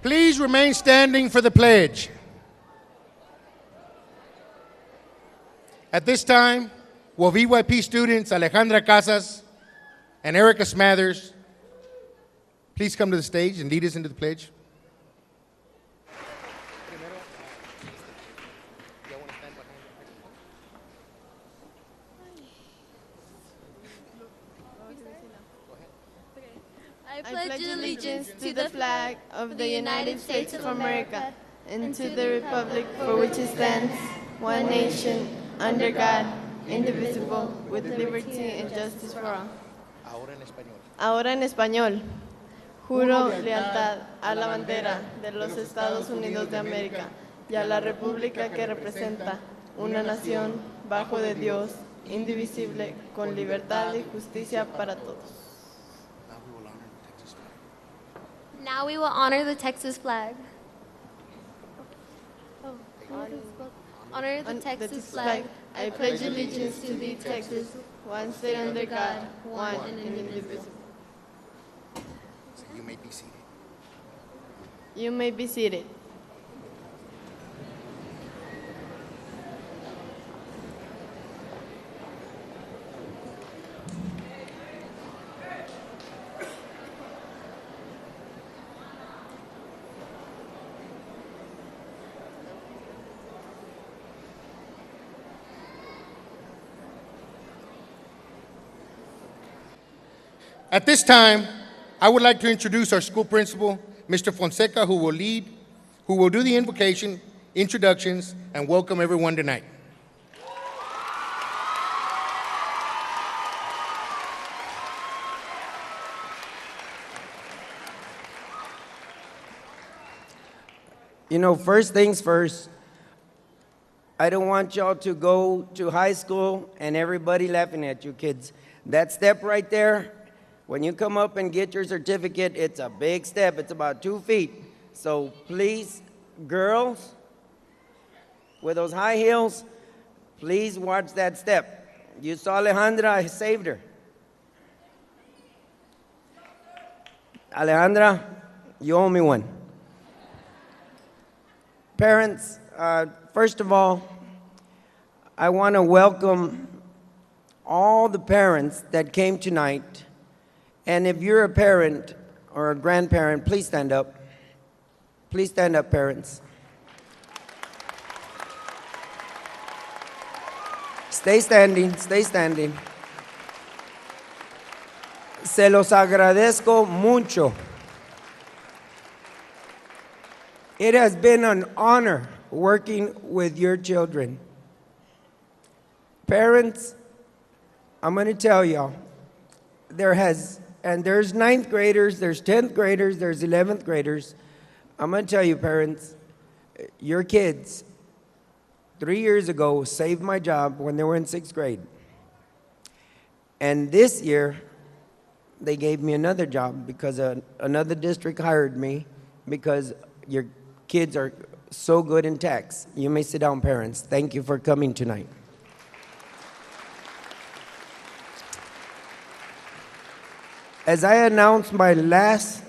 Please remain standing for the pledge. At this time, will VYP students Alejandra Casas and Erica Smathers please come to the stage and lead us into the pledge? I pledge allegiance to the flag of the United States of America and to the republic for which it stands, one nation, under God, indivisible, with liberty and justice for all. Ahora en español. Juro lealtad a la bandera de los Estados Unidos de América y a la república que representa una nación bajo de Dios, indivisible, con libertad y justicia para todos. Now we will honor the Texas flag. Honor the Texas flag. I pledge allegiance to thee, Texas, one state under God, one and indivisible. So you may be seated. You may be seated. At this time, I would like to introduce our school principal, Mr. Fonseca, who will do the invocation, introductions, and welcome everyone tonight. You know, first things first, I don't want y'all to go to high school and everybody laughing at you kids. That step right there, when you come up and get your certificate, it's a big step. It's about 2 feet. So please, girls with those high heels, please watch that step. You saw Alejandra, I saved her. Alejandra, you owe me one. Parents, first of all, I want to welcome all the parents that came tonight. And if you're a parent or a grandparent, please stand up. Please stand up, parents. Stay standing, stay standing. Se los agradezco mucho. It has been an honor working with your children. Parents, I'm going to tell y'all, there's 9th graders, there's 10th graders, there's 11th graders. I'm going to tell you, parents, your kids 3 years ago saved my job when they were in 6th grade. And this year, they gave me another job because another district hired me because your kids are so good in tax. You may sit down, parents. Thank you for coming tonight. As I announced my last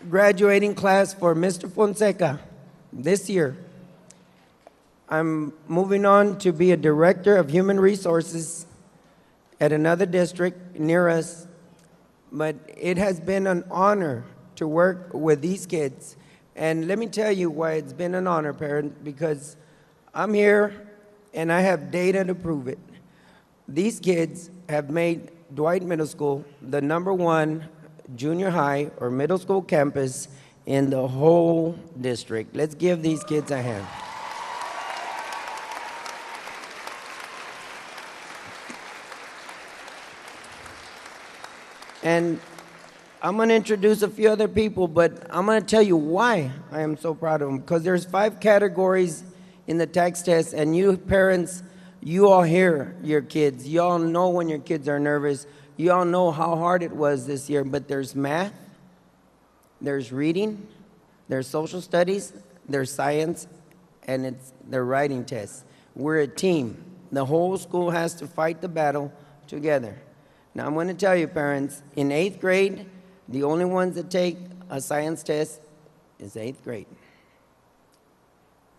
graduating class for Mr. Fonseca this year, I'm moving on to be a director of human resources at another district near us. But it has been an honor to work with these kids. And let me tell you why it's been an honor, parent, because I'm here and I have data to prove it. These kids have made Dwight Middle School the #1 junior high or middle school campus in the whole district. Let's give these kids a hand. And I'm going to introduce a few other people, but I'm going to tell you why I am so proud of them. Because there's 5 categories in the tax test, and you parents, you all hear your kids. You all know when your kids are nervous. You all know how hard it was this year. But there's math, there's reading, there's social studies, there's science, and it's the writing test. We're a team. The whole school has to fight the battle together. Now, I'm going to tell you, parents, in 8th grade, the only ones that take a science test is 8th grade.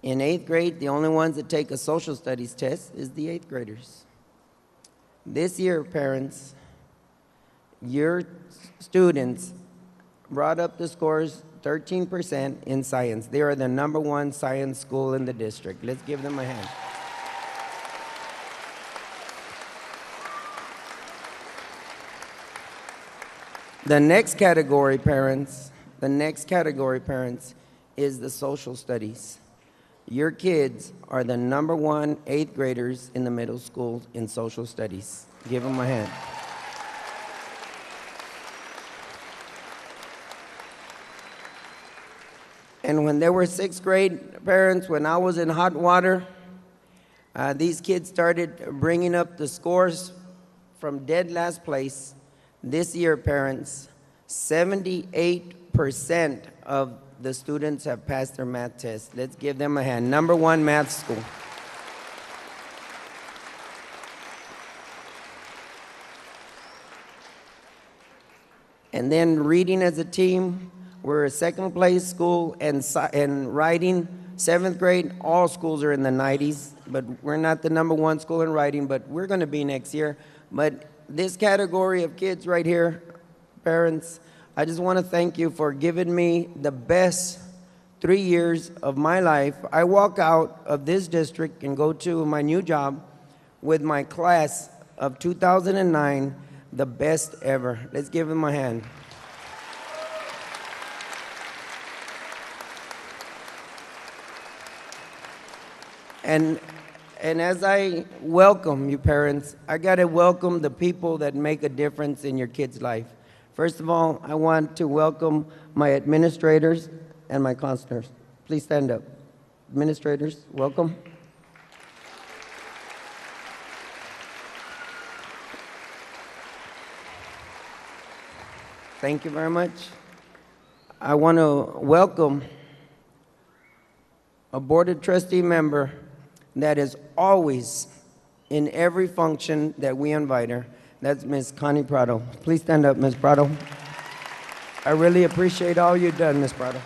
In 8th grade, the only ones that take a social studies test is the 8th graders. This year, parents, your students brought up the scores 13% in science. They are the #1 science school in the district. Let's give them a hand. The next category, parents, is the social studies. Your kids are the #1 8th graders in the middle school in social studies. Give them a hand. And when they were 6th grade, parents, when I was in hot water, these kids started bringing up the scores from dead last place. This year, parents, 78% of the students have passed their math test. Let's give them a hand. #1 math school. And then reading as a team, we're a 2nd place school, and writing, 7th grade, all schools are in the 90s, but we're not the #1 school in writing, but we're going to be next year. But this category of kids right here, parents, I just want to thank you for giving me the best 3 years of my life. I walk out of this district and go to my new job with my class of 2009, the best ever. Let's give them a hand. And as I welcome you, parents, I got to welcome the people that make a difference in your kids' life. First of all, I want to welcome my administrators and my counselors. Please stand up. Administrators, welcome. Thank you very much. I want to welcome a Board of Trustee member that is always in every function that we invite her. That's Ms. Connie Prado. Please stand up, Ms. Prado. I really appreciate all you've done, Ms. Prado.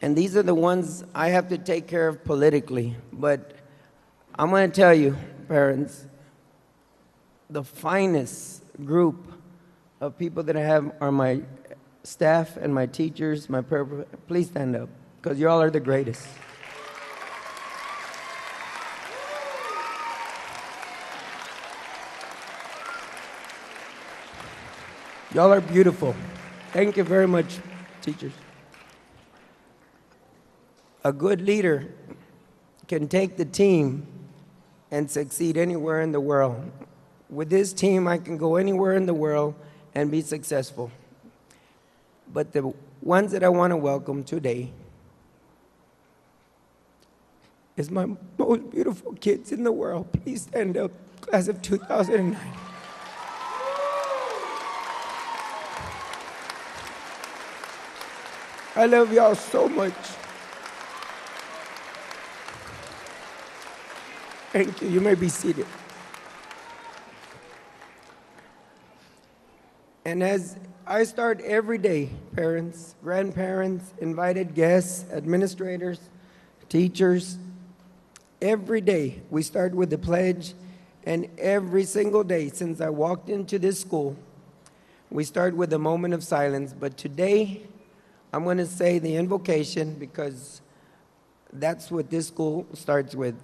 And these are the ones I have to take care of politically. But I'm going to tell you, parents, the finest group of people that I have are my staff and my teachers, please stand up, because you all are the greatest. Y'all are beautiful. Thank you very much, teachers. A good leader can take the team and succeed anywhere in the world. With this team, I can go anywhere in the world and be successful. But the ones that I want to welcome today is my most beautiful kids in the world. Please stand up, class of 2009. I love y'all so much. Thank you. You may be seated. And as I start every day, parents, grandparents, invited guests, administrators, teachers, every day we start with the pledge, and every single day since I walked into this school, we start with a moment of silence. But today, I'm going to say the invocation because that's what this school starts with.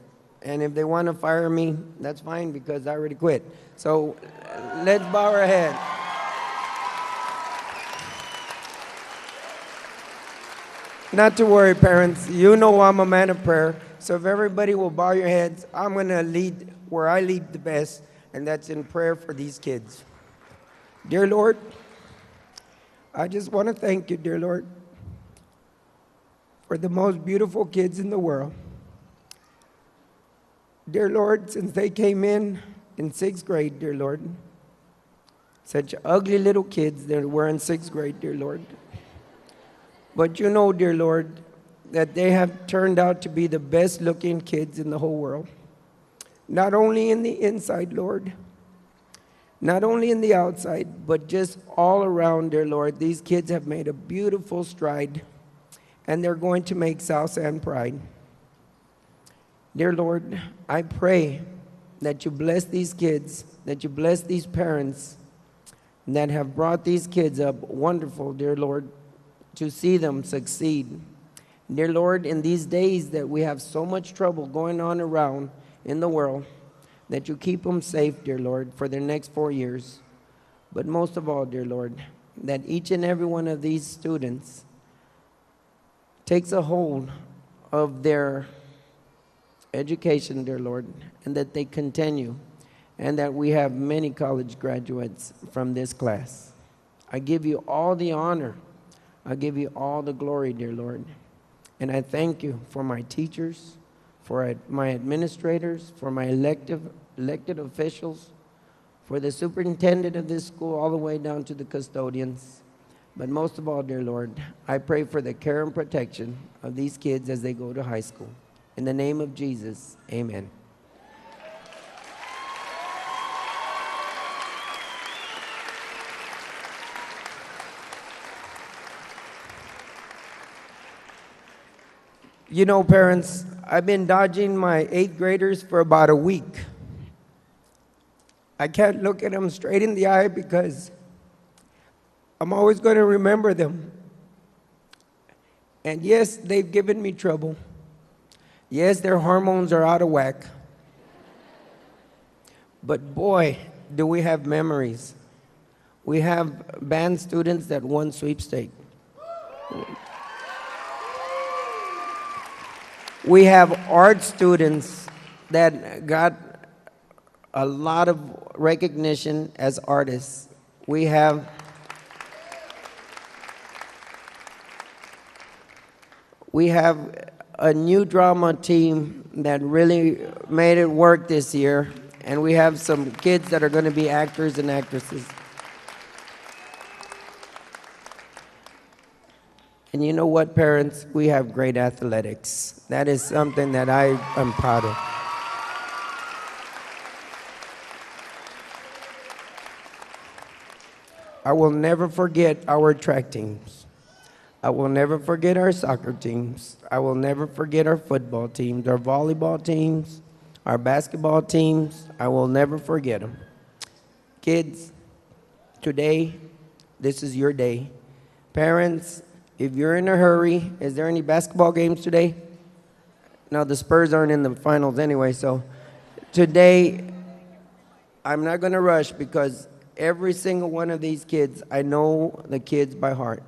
And if they want to fire me, that's fine because I already quit. So let's bow our head. Not to worry, parents. You know I'm a man of prayer. So if everybody will bow your heads, I'm going to lead where I lead the best, and that's in prayer for these kids. Dear Lord, I just want to thank you, dear Lord, for the most beautiful kids in the world. Dear Lord, since they came in 6th grade, dear Lord, such ugly little kids that were in 6th grade, dear Lord. But you know, dear Lord, that they have turned out to be the best looking kids in the whole world. Not only in the inside, Lord, not only in the outside, but just all around, dear Lord. These kids have made a beautiful stride, and they're going to make South San pride. Dear Lord, I pray that you bless these kids, that you bless these parents that have brought these kids up wonderful, dear Lord, to see them succeed. Dear Lord, in these days that we have so much trouble going on around in the world, that you keep them safe, dear Lord, for their next 4 years. But most of all, dear Lord, that each and every one of these students takes a hold of their education, dear Lord, and that they continue, and that we have many college graduates from this class. I give you all the honor. I give you all the glory, dear Lord. And I thank you for my teachers, for my administrators, for my elected officials, for the superintendent of this school, all the way down to the custodians. But most of all, dear Lord, I pray for the care and protection of these kids as they go to high school. In the name of Jesus, amen. You know, parents, I've been dodging my 8th graders for about a week. I can't look at them straight in the eye because I'm always going to remember them. And yes, they've given me trouble. Yes, their hormones are out of whack. But boy, do we have memories. We have band students that won sweepstakes. We have art students that got a lot of recognition as artists. We have a new drama team that really made it work this year, and we have some kids that are going to be actors and actresses. And you know what, parents? We have great athletics. That is something that I am proud of. I will never forget our track teams. I will never forget our soccer teams. I will never forget our football teams, our volleyball teams, our basketball teams. I will never forget them. Kids, today, this is your day. Parents, if you're in a hurry, is there any basketball games today? No, the Spurs aren't in the finals anyway, so today, I'm not going to rush because every single one of these kids, I know the kids by heart.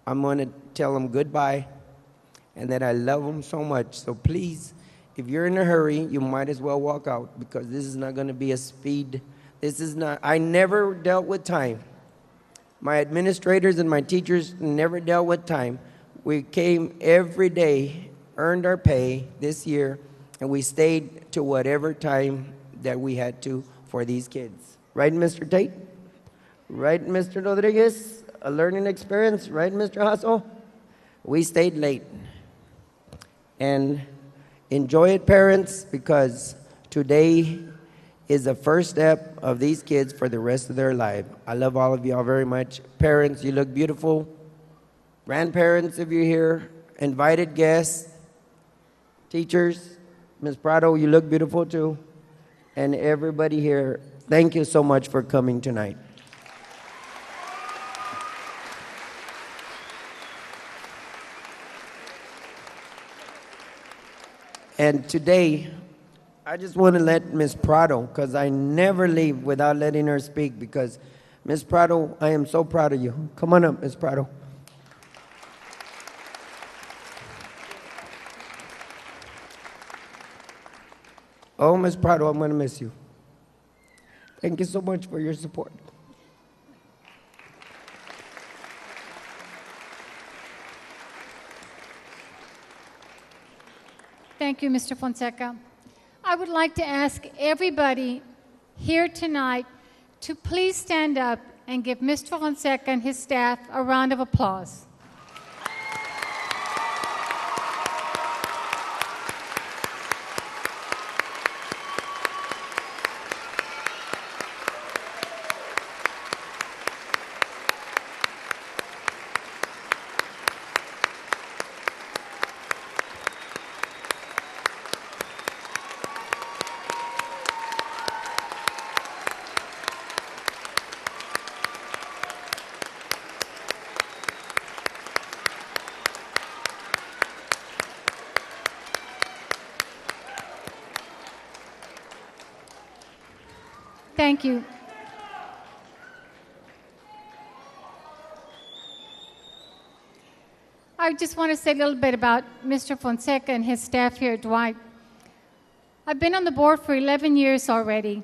I'm going to tell them goodbye and that I love them so much. So please, if you're in a hurry, you might as well walk out because this is not going to be a speed. This is not, I never dealt with time. My administrators and my teachers never dealt with time. We came every day, earned our pay this year, and we stayed to whatever time that we had to for these kids. Right, Mr. Tate? Right, Mr. Rodriguez? A learning experience, right, Mr. Hassel? We stayed late. And enjoy it, parents, because today is the first step of these kids for the rest of their life. I love all of y'all very much. Parents, you look beautiful. Grandparents, if you're here. Invited guests. Teachers, Ms. Prado, you look beautiful too. And everybody here, thank you so much for coming tonight. And today, I just want to let Ms. Prado, because I never leave without letting her speak, because Ms. Prado, I am so proud of you. Come on up, Ms. Prado. Oh, Ms. Prado, I'm going to miss you. Thank you so much for your support. Thank you, Mr. Fonseca. I would like to ask everybody here tonight to please stand up and give Mr. Fonseca and his staff a round of applause. Thank you. I just want to say a little bit about Mr. Fonseca and his staff here at Dwight. I've been on the board for 11 years already,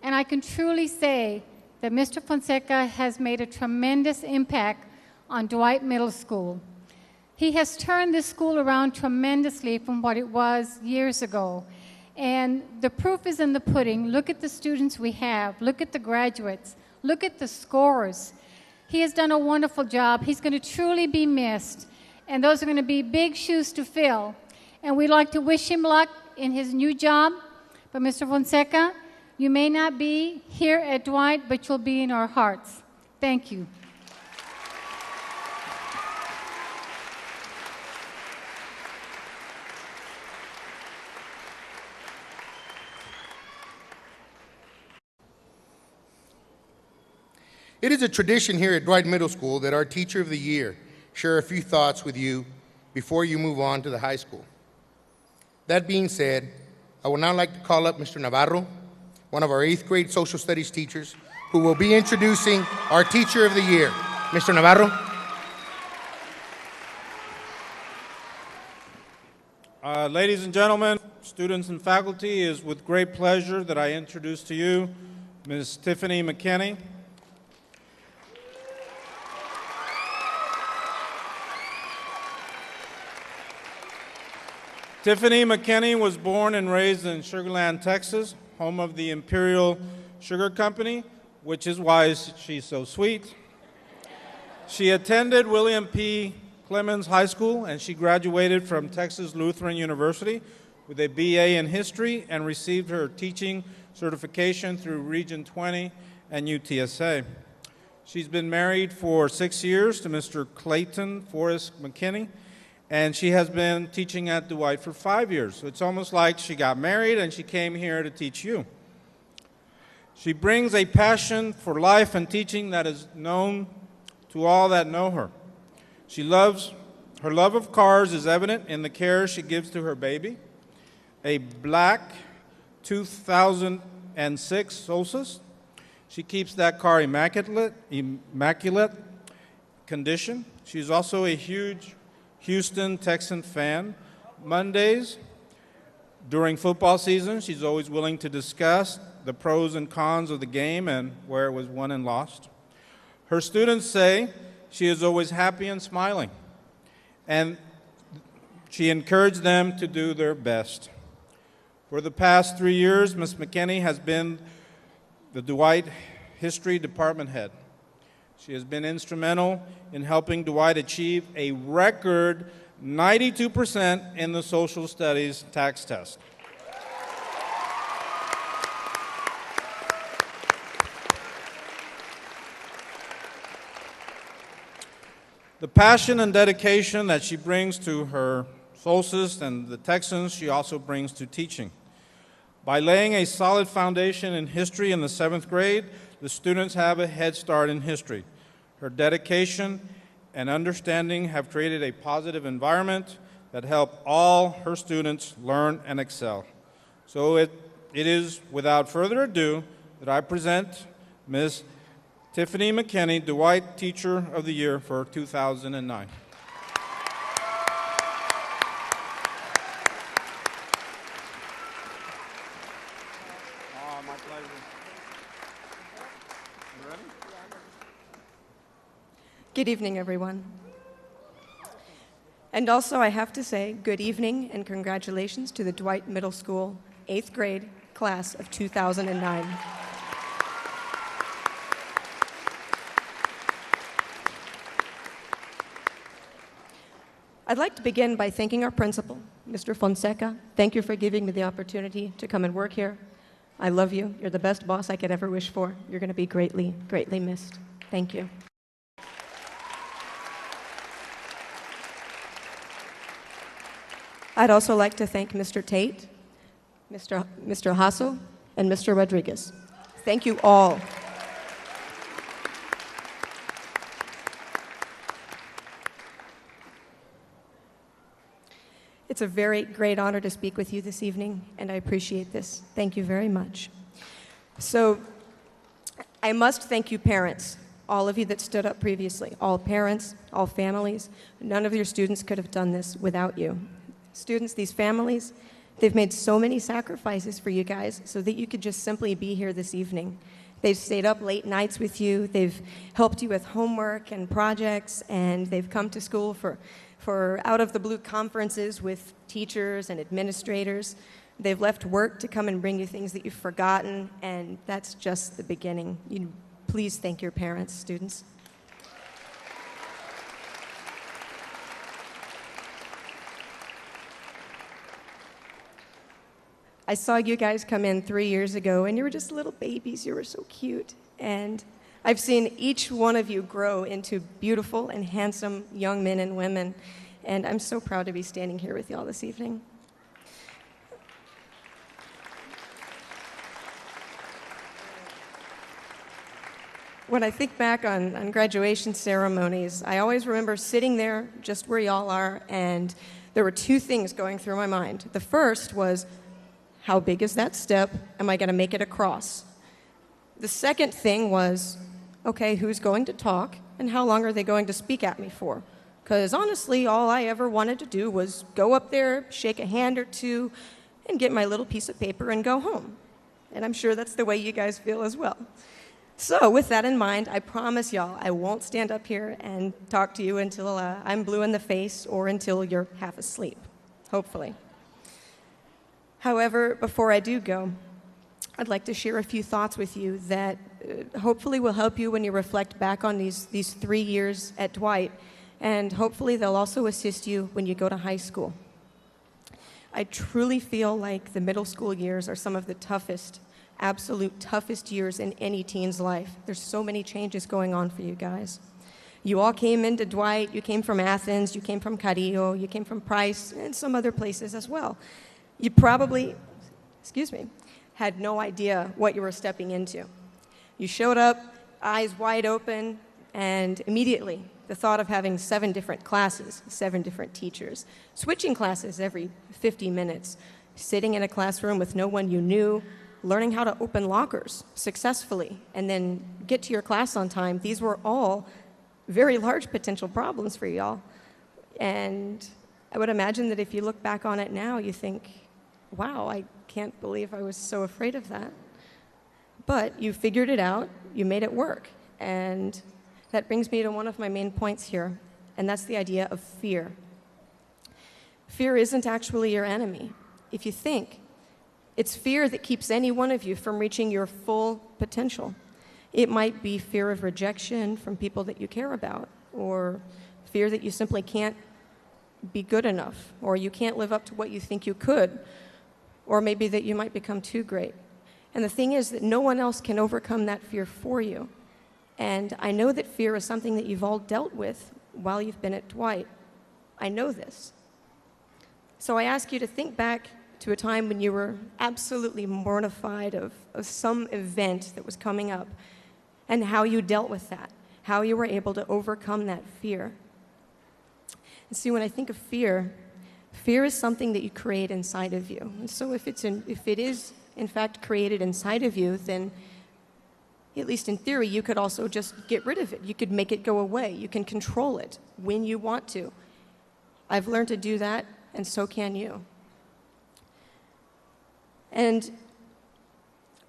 and I can truly say that Mr. Fonseca has made a tremendous impact on Dwight Middle School. He has turned this school around tremendously from what it was years ago. And the proof is in the pudding. Look at the students we have. Look at the graduates. Look at the scores. He has done a wonderful job. He's going to truly be missed. And those are going to be big shoes to fill. And we'd like to wish him luck in his new job. But Mr. Fonseca, you may not be here at Dwight, but you'll be in our hearts. Thank you. It is a tradition here at Dwight Middle School that our Teacher of the Year share a few thoughts with you before you move on to the high school. That being said, I would now like to call up Mr. Navarro, one of our 8th grade social studies teachers, who will be introducing our Teacher of the Year. Mr. Navarro. Ladies and gentlemen, students and faculty, it is with great pleasure that I introduce to you Ms. Tiffany McKinney. Tiffany McKinney was born and raised in Sugar Land, Texas, home of the Imperial Sugar Company, which is why she's so sweet. She attended William P. Clemens High School, and she graduated from Texas Lutheran University with a BA in History and received her teaching certification through Region 20 and UTSA. She's been married for 6 years to Mr. Clayton Forrest McKinney, and she has been teaching at Dwight for 5 years. So it's almost like she got married and she came here to teach you. She brings a passion for life and teaching that is known to all that know her. Her love of cars is evident in the care she gives to her baby, a black 2006 Solstice. She keeps that car immaculate condition. She's also a huge Houston Texan fan. Mondays, during football season, she's always willing to discuss the pros and cons of the game and where it was won and lost. Her students say she is always happy and smiling, and she encouraged them to do their best. For the past 3 years, Ms. McKinney has been the Dwight History Department head. She has been instrumental in helping Dwight achieve a record 92% in the social studies tax test. The passion and dedication that she brings to her Solstice and the Texans, she also brings to teaching. By laying a solid foundation in history in the 7th grade, the students have a head start in history. Her dedication and understanding have created a positive environment that help all her students learn and excel. So it is without further ado that I present Ms. Tiffany McKinney, Dwight Teacher of the Year for 2009. My pleasure. You ready? Good evening, everyone. And also, I have to say good evening and congratulations to the Dwight Middle School 8th grade class of 2009. I'd like to begin by thanking our principal, Mr. Fonseca. Thank you for giving me the opportunity to come and work here. I love you. You're the best boss I could ever wish for. You're going to be greatly, greatly missed. Thank you. I'd also like to thank Mr. Tate, Mr. Hasso, and Mr. Rodriguez. Thank you all. It's a very great honor to speak with you this evening, and I appreciate this. Thank you very much. So, I must thank you parents, all of you that stood up previously, all parents, all families. None of your students could have done this without you. Students, these families, they've made so many sacrifices for you guys so that you could just simply be here this evening. They've stayed up late nights with you, they've helped you with homework and projects, and they've come to school for out-of-the-blue conferences with teachers and administrators. They've left work to come and bring you things that you've forgotten, and that's just the beginning. Please thank your parents, students. I saw you guys come in 3 years ago, and you were just little babies. You were so cute. And I've seen each one of you grow into beautiful and handsome young men and women, and I'm so proud to be standing here with you all this evening. When I think back on graduation ceremonies, I always remember sitting there just where y'all are, and there were two things going through my mind. The first was, how big is that step? Am I going to make it across? The second thing was, okay, who's going to talk, and how long are they going to speak at me for? Because honestly, all I ever wanted to do was go up there, shake a hand or two, and get my little piece of paper and go home. And I'm sure that's the way you guys feel as well. So with that in mind, I promise y'all I won't stand up here and talk to you until I'm blue in the face or until you're half asleep, hopefully. However, before I do go, I'd like to share a few thoughts with you that hopefully will help you when you reflect back on these 3 years at Dwight, and hopefully they'll also assist you when you go to high school. I truly feel like the middle school years are some of the toughest, absolute toughest years in any teen's life. There's so many changes going on for you guys. You all came into Dwight, you came from Athens, you came from Carrillo, you came from Price, and some other places as well. You probably, had no idea what you were stepping into. You showed up, eyes wide open, and immediately the thought of having 7 different classes, 7 different teachers, switching classes every 50 minutes, sitting in a classroom with no one you knew, learning how to open lockers successfully, and then get to your class on time, these were all very large potential problems for y'all. And I would imagine that if you look back on it now, you think, wow, I can't believe I was so afraid of that. But you figured it out, you made it work. And that brings me to one of my main points here, and that's the idea of fear. Fear isn't actually your enemy. If you think, it's fear that keeps any one of you from reaching your full potential. It might be fear of rejection from people that you care about, or fear that you simply can't be good enough, or you can't live up to what you think you could, or maybe that you might become too great. And the thing is that no one else can overcome that fear for you. And I know that fear is something that you've all dealt with while you've been at Dwight. I know this. So I ask you to think back to a time when you were absolutely mortified of some event that was coming up, and how you dealt with that, how you were able to overcome that fear. And see, when I think of fear, fear is something that you create inside of you. And so if it is in fact created inside of you, then at least in theory, you could also just get rid of it. You could make it go away. You can control it when you want to. I've learned to do that, and so can you. And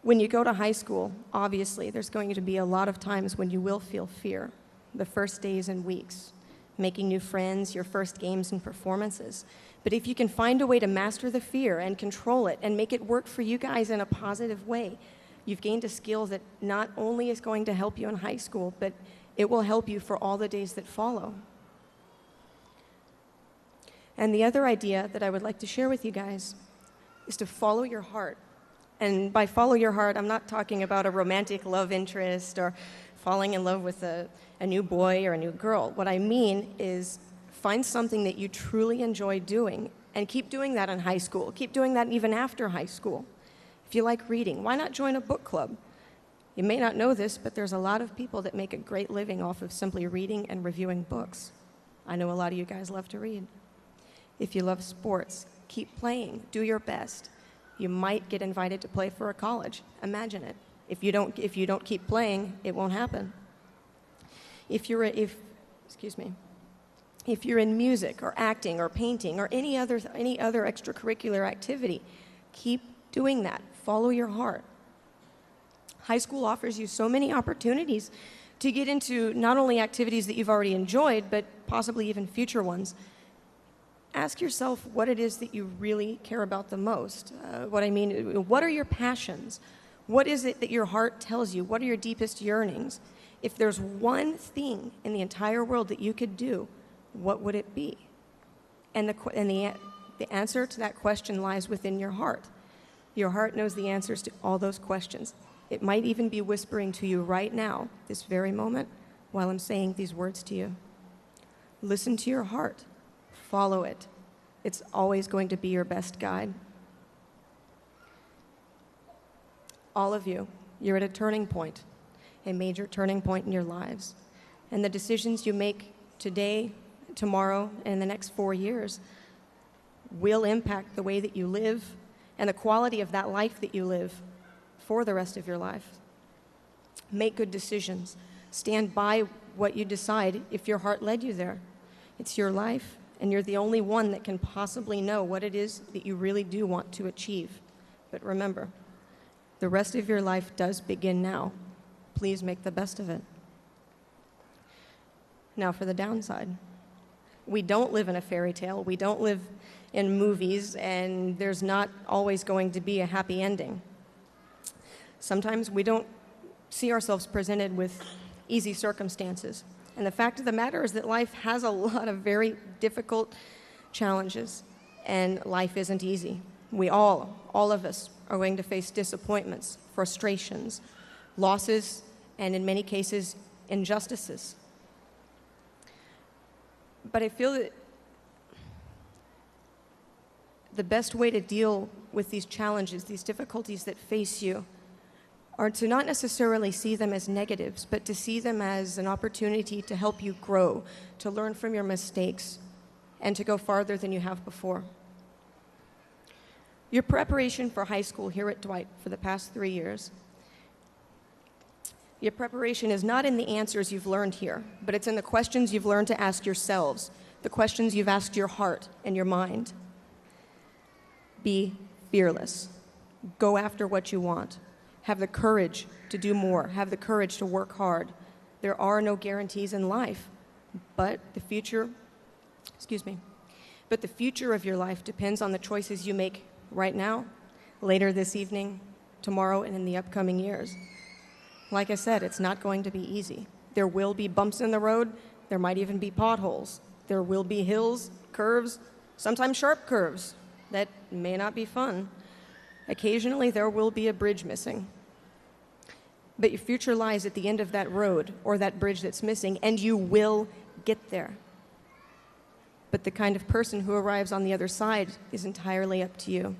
when you go to high school, obviously, there's going to be a lot of times when you will feel fear, the first days and weeks, making new friends, your first games and performances. But if you can find a way to master the fear and control it and make it work for you guys in a positive way, you've gained a skill that not only is going to help you in high school, but it will help you for all the days that follow. And the other idea that I would like to share with you guys is to follow your heart. And by follow your heart, I'm not talking about a romantic love interest or falling in love with a new boy or a new girl. What I mean is find something that you truly enjoy doing and keep doing that in high school. Keep doing that even after high school. If you like reading, why not join a book club? You may not know this, but there's a lot of people that make a great living off of simply reading and reviewing books. I know a lot of you guys love to read. If you love sports, keep playing. Do your best. You might get invited to play for a college. Imagine it. If you don't keep playing, it won't happen. If you're in music or acting or painting or any other extracurricular activity, keep doing that. Follow your heart. High school offers you so many opportunities to get into not only activities that you've already enjoyed, but possibly even future ones. Ask yourself what it is that you really care about the most. What are your passions? What is it that your heart tells you? What are your deepest yearnings? If there's one thing in the entire world that you could do, what would it be? And the answer to that question lies within your heart. Your heart knows the answers to all those questions. It might even be whispering to you right now, this very moment, while I'm saying these words to you. Listen to your heart. Follow it. It's always going to be your best guide. All of you, you're at a turning point, a major turning point in your lives. And the decisions you make today, tomorrow, and in the next 4 years will impact the way that you live and the quality of that life that you live for the rest of your life. Make good decisions. Stand by what you decide if your heart led you there. It's your life, and you're the only one that can possibly know what it is that you really do want to achieve. But remember, the rest of your life does begin now. Please make the best of it. Now for the downside. We don't live in a fairy tale. We don't live in movies, and there's not always going to be a happy ending. Sometimes we don't see ourselves presented with easy circumstances. And the fact of the matter is that life has a lot of very difficult challenges, and life isn't easy. We all of us, are going to face disappointments, frustrations, losses, and in many cases, injustices. But I feel that the best way to deal with these challenges, these difficulties that face you, are to not necessarily see them as negatives, but to see them as an opportunity to help you grow, to learn from your mistakes, and to go farther than you have before. Your preparation for high school here at Dwight for the past 3 years, your preparation is not in the answers you've learned here, but it's in the questions you've learned to ask yourselves, the questions you've asked your heart and your mind. Be fearless. Go after what you want. Have the courage to do more. Have the courage to work hard. There are no guarantees in life, but the future of your life depends on the choices you make right now, later this evening, tomorrow, and in the upcoming years. Like I said, it's not going to be easy. There will be bumps in the road. There might even be potholes. There will be hills, curves, sometimes sharp curves that may not be fun. Occasionally, there will be a bridge missing. But your future lies at the end of that road or that bridge that's missing, and you will get there. But the kind of person who arrives on the other side is entirely up to you.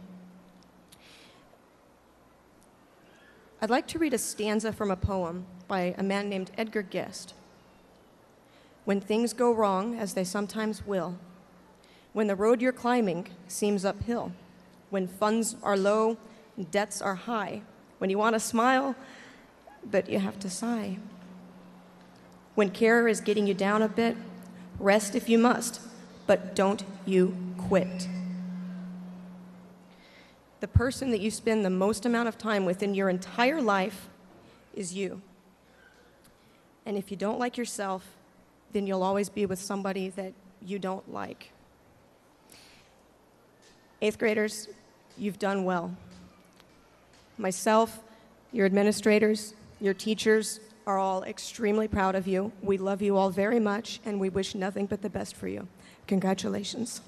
I'd like to read a stanza from a poem by a man named Edgar Guest. When things go wrong, as they sometimes will, when the road you're climbing seems uphill, when funds are low, debts are high, when you want to smile, but you have to sigh, when care is getting you down a bit, rest if you must, but don't you quit. The person that you spend the most amount of time with in your entire life is you. And if you don't like yourself, then you'll always be with somebody that you don't like. 8th graders, you've done well. Myself, your administrators, your teachers are all extremely proud of you. We love you all very much, and we wish nothing but the best for you. Congratulations.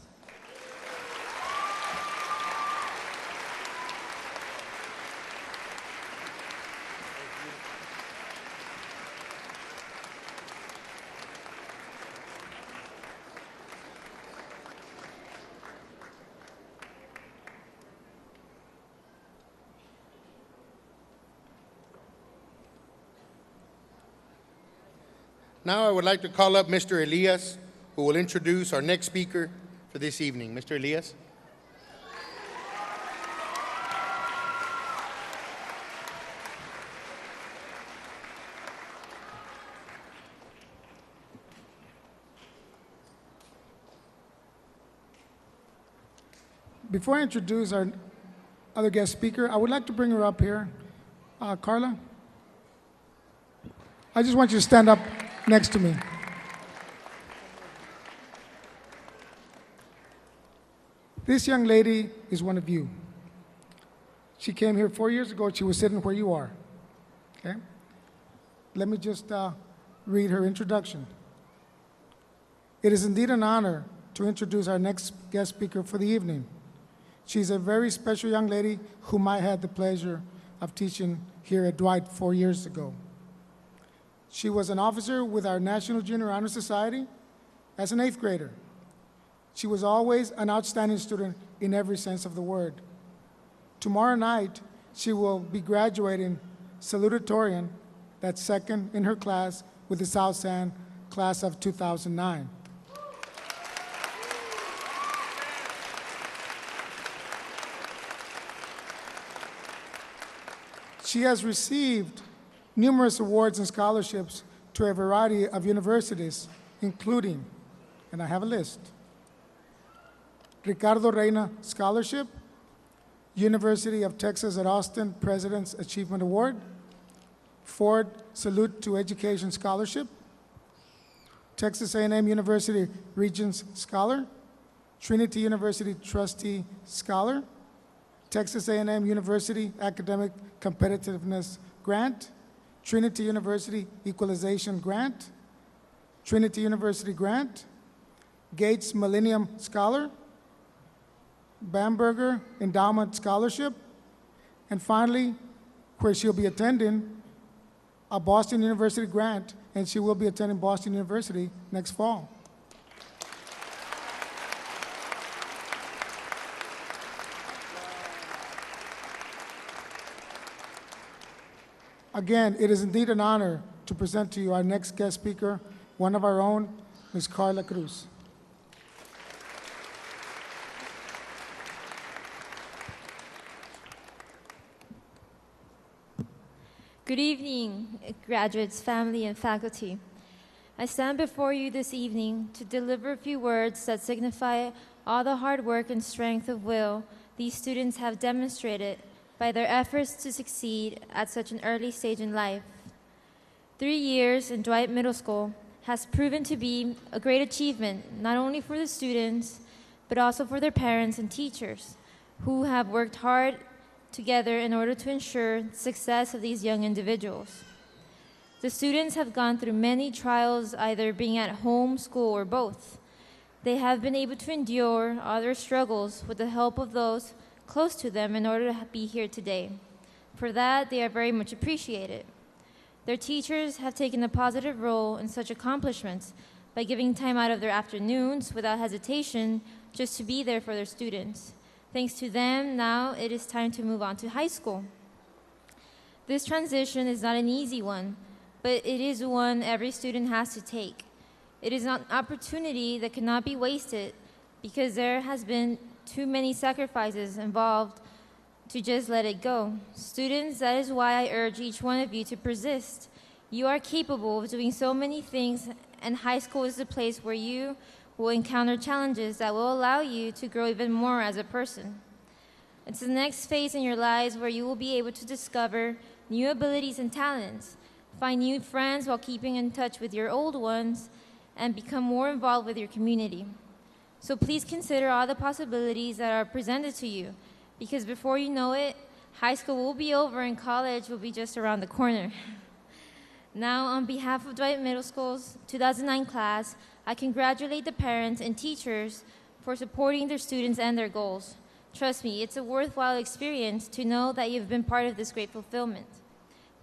Now I would like to call up Mr. Elias, who will introduce our next speaker for this evening. Mr. Elias. Before I introduce our other guest speaker, I would like to bring her up here. Carla, I just want you to stand up next to me. This young lady is one of you. She came here 4 years ago. She was sitting where you are. Okay? Let me just read her introduction. It is indeed an honor to introduce our next guest speaker for the evening. She's a very special young lady whom I had the pleasure of teaching here at Dwight 4 years ago. She was an officer with our National Junior Honor Society as an 8th grader. She was always an outstanding student in every sense of the word. Tomorrow night, she will be graduating salutatorian, that's second in her class with the South San class of 2009. She has received numerous awards and scholarships to a variety of universities, including, and I have a list, Ricardo Reina Scholarship, University of Texas at Austin President's Achievement Award, Ford Salute to Education Scholarship, Texas A&M University Regents Scholar, Trinity University Trustee Scholar, Texas A&M University Academic Competitiveness Grant, Trinity University Equalization Grant, Trinity University Grant, Gates Millennium Scholar, Bamberger Endowment Scholarship, and finally, where she'll be attending, a Boston University grant, and she will be attending Boston University next fall. Again, it is indeed an honor to present to you our next guest speaker, one of our own, Ms. Carla Cruz. Good evening, graduates, family, and faculty. I stand before you this evening to deliver a few words that signify all the hard work and strength of will these students have demonstrated by their efforts to succeed at such an early stage in life. 3 years in Dwight Middle School has proven to be a great achievement, not only for the students, but also for their parents and teachers, who have worked hard together in order to ensure the success of these young individuals. The students have gone through many trials, either being at home, school, or both. They have been able to endure other struggles with the help of those close to them in order to be here today. For that, they are very much appreciated. Their teachers have taken a positive role in such accomplishments by giving time out of their afternoons without hesitation just to be there for their students. Thanks to them, now it is time to move on to high school. This transition is not an easy one, but it is one every student has to take. It is an opportunity that cannot be wasted because there has been too many sacrifices involved to just let it go. Students, that is why I urge each one of you to persist. You are capable of doing so many things, and high school is the place where you will encounter challenges that will allow you to grow even more as a person. It's the next phase in your lives where you will be able to discover new abilities and talents, find new friends while keeping in touch with your old ones, and become more involved with your community. So please consider all the possibilities that are presented to you, because before you know it, high school will be over and college will be just around the corner. Now, on behalf of Dwight Middle School's 2009 class, I congratulate the parents and teachers for supporting their students and their goals. Trust me, it's a worthwhile experience to know that you've been part of this great fulfillment.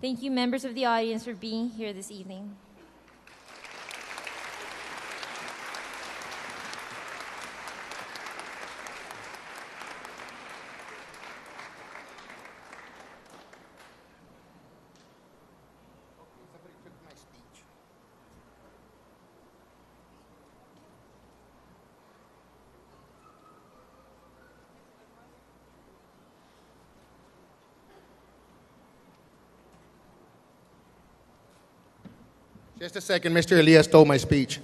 Thank you, members of the audience, for being here this evening. Just a second, Mr. Elias stole my speech.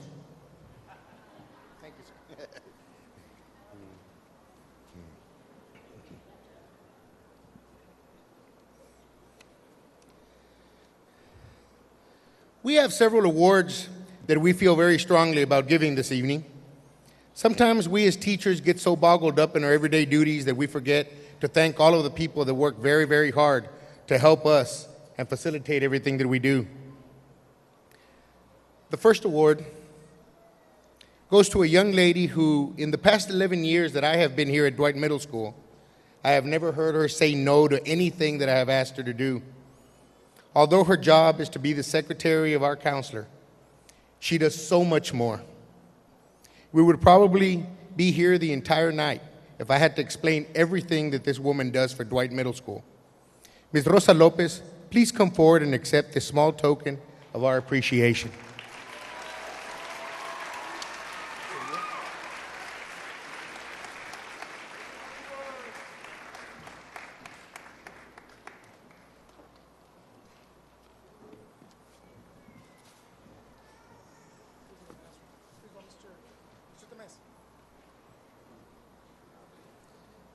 Thank you, sir. We have several awards that we feel very strongly about giving this evening. Sometimes we as teachers get so boggled up in our everyday duties that we forget to thank all of the people that work very, very hard to help us and facilitate everything that we do. The first award goes to a young lady who, in the past 11 years that I have been here at Dwight Middle School, I have never heard her say no to anything that I have asked her to do. Although her job is to be the secretary of our counselor, she does so much more. We would probably be here the entire night if I had to explain everything that this woman does for Dwight Middle School. Ms. Rosa Lopez, please come forward and accept this small token of our appreciation.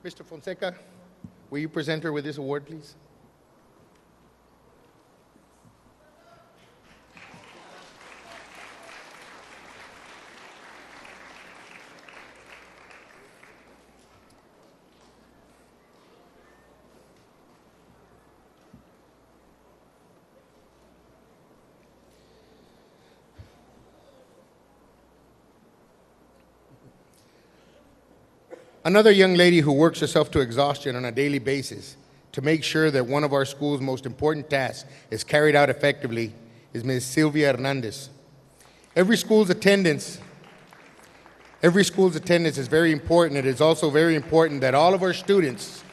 Mr. Fonseca, will you present her with this award, please? Another young lady who works herself to exhaustion on a daily basis to make sure that one of our school's most important tasks is carried out effectively is Ms. Sylvia Hernandez. Every school's attendance is very important. It is also very important that all of our students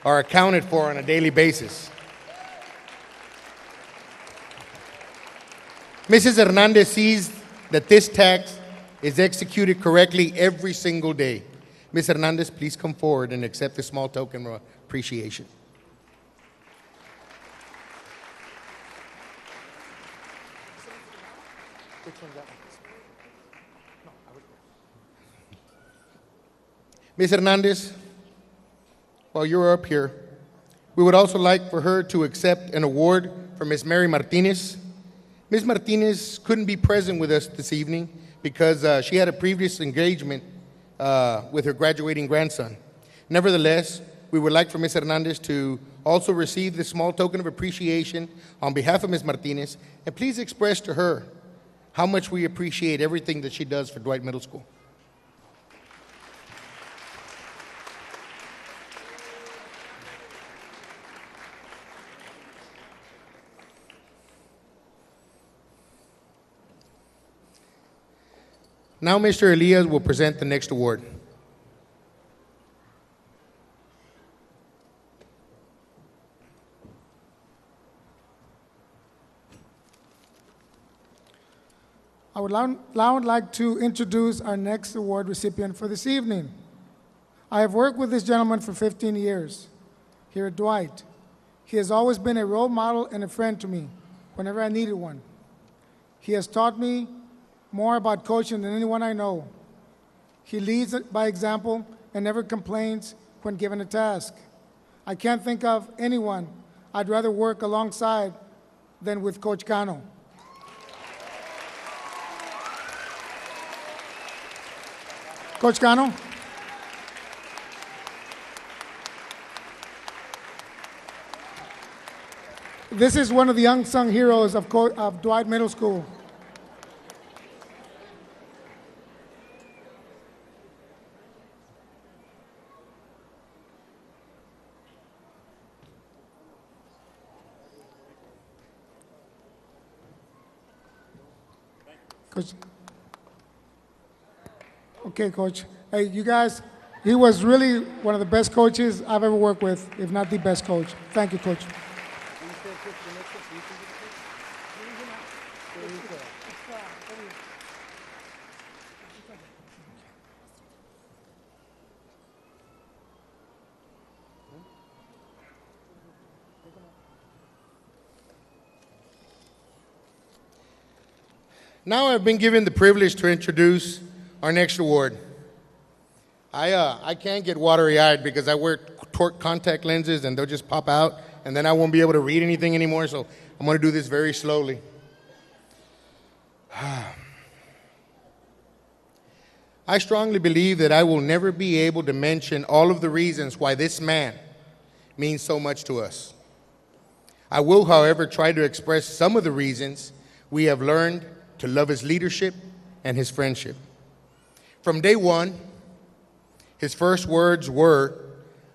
are accounted for on a daily basis. Mrs. Hernandez sees that this task is executed correctly every single day. Ms. Hernandez, please come forward and accept this small token of appreciation. Ms. Hernandez, while you're up here, we would also like for her to accept an award from Ms. Mary Martinez. Ms. Martinez couldn't be present with us this evening because she had a previous engagement with her graduating grandson. Nevertheless, we would like for Ms. Hernandez to also receive this small token of appreciation on behalf of Ms. Martinez, and please express to her how much we appreciate everything that she does for Dwight Middle School. Now Mr. Elias will present the next award. I would now like to introduce our next award recipient for this evening. I have worked with this gentleman for 15 years here at Dwight. He has always been a role model and a friend to me whenever I needed one. He has taught me more about coaching than anyone I know. He leads by example and never complains when given a task. I can't think of anyone I'd rather work alongside than with Coach Cano. Coach Cano? This is one of the unsung heroes of Dwight Middle School. Coach. Okay, Coach. Hey, you guys, he was really one of the best coaches I've ever worked with, if not the best coach. Thank you, Coach. Now I've been given the privilege to introduce our next award. I can't get watery-eyed because I wear contact lenses and they'll just pop out and then I won't be able to read anything anymore, so I'm going to do this very slowly. I strongly believe that I will never be able to mention all of the reasons why this man means so much to us. I will, however, try to express some of the reasons we have learned to love his leadership and his friendship. From day one, his first words were,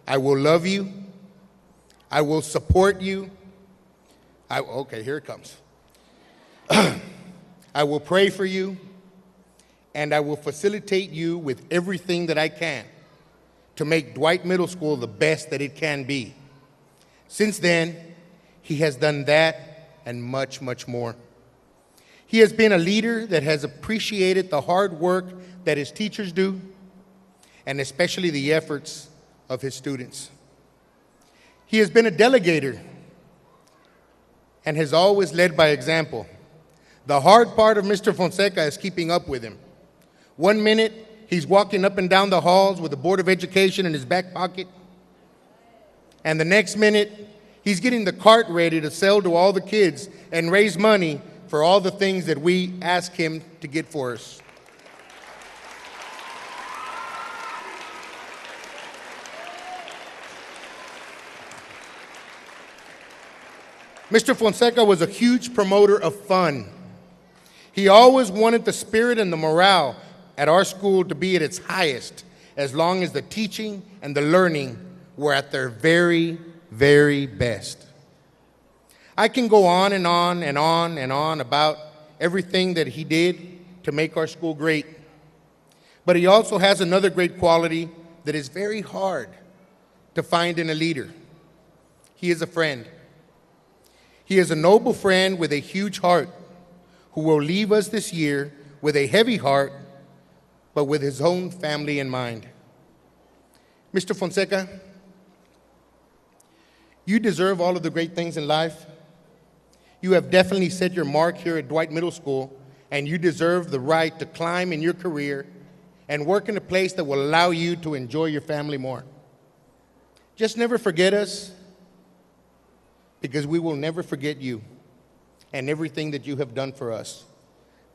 "I will love you, I will support you, okay, here it comes. I will pray for you, and I will facilitate you with everything that I can to make Dwight Middle School the best that it can be." Since then, he has done that and much, much more. He has been a leader that has appreciated the hard work that his teachers do, and especially the efforts of his students. He has been a delegator and has always led by example. The hard part of Mr. Fonseca is keeping up with him. One minute, he's walking up and down the halls with the Board of Education in his back pocket, and the next minute, he's getting the cart ready to sell to all the kids and raise money for all the things that we ask him to get for us. Mr. Fonseca was a huge promoter of fun. He always wanted the spirit and the morale at our school to be at its highest, as long as the teaching and the learning were at their very, very best. I can go on and on and on and on about everything that he did to make our school great. But he also has another great quality that is very hard to find in a leader. He is a friend. He is a noble friend with a huge heart who will leave us this year with a heavy heart, but with his own family in mind. Mr. Fonseca, you deserve all of the great things in life. You have definitely set your mark here at Dwight Middle School, and you deserve the right to climb in your career and work in a place that will allow you to enjoy your family more. Just never forget us, because we will never forget you and everything that you have done for us.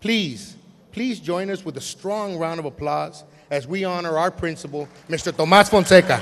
Please, please join us with a strong round of applause as we honor our principal, Mr. Tomás Fonseca.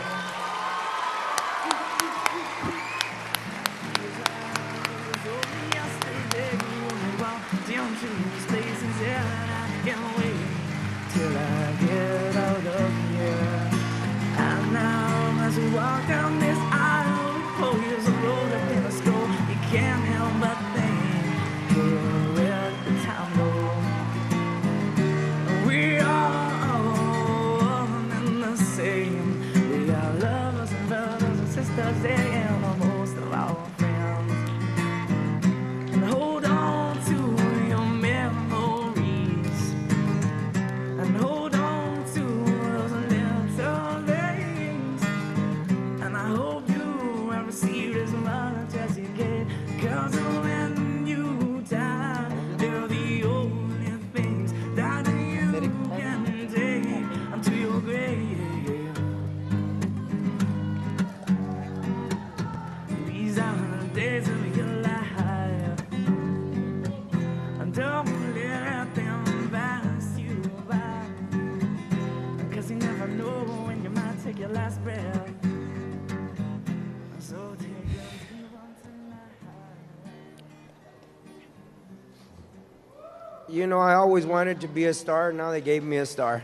You know, I always wanted to be a star. Now they gave me a star.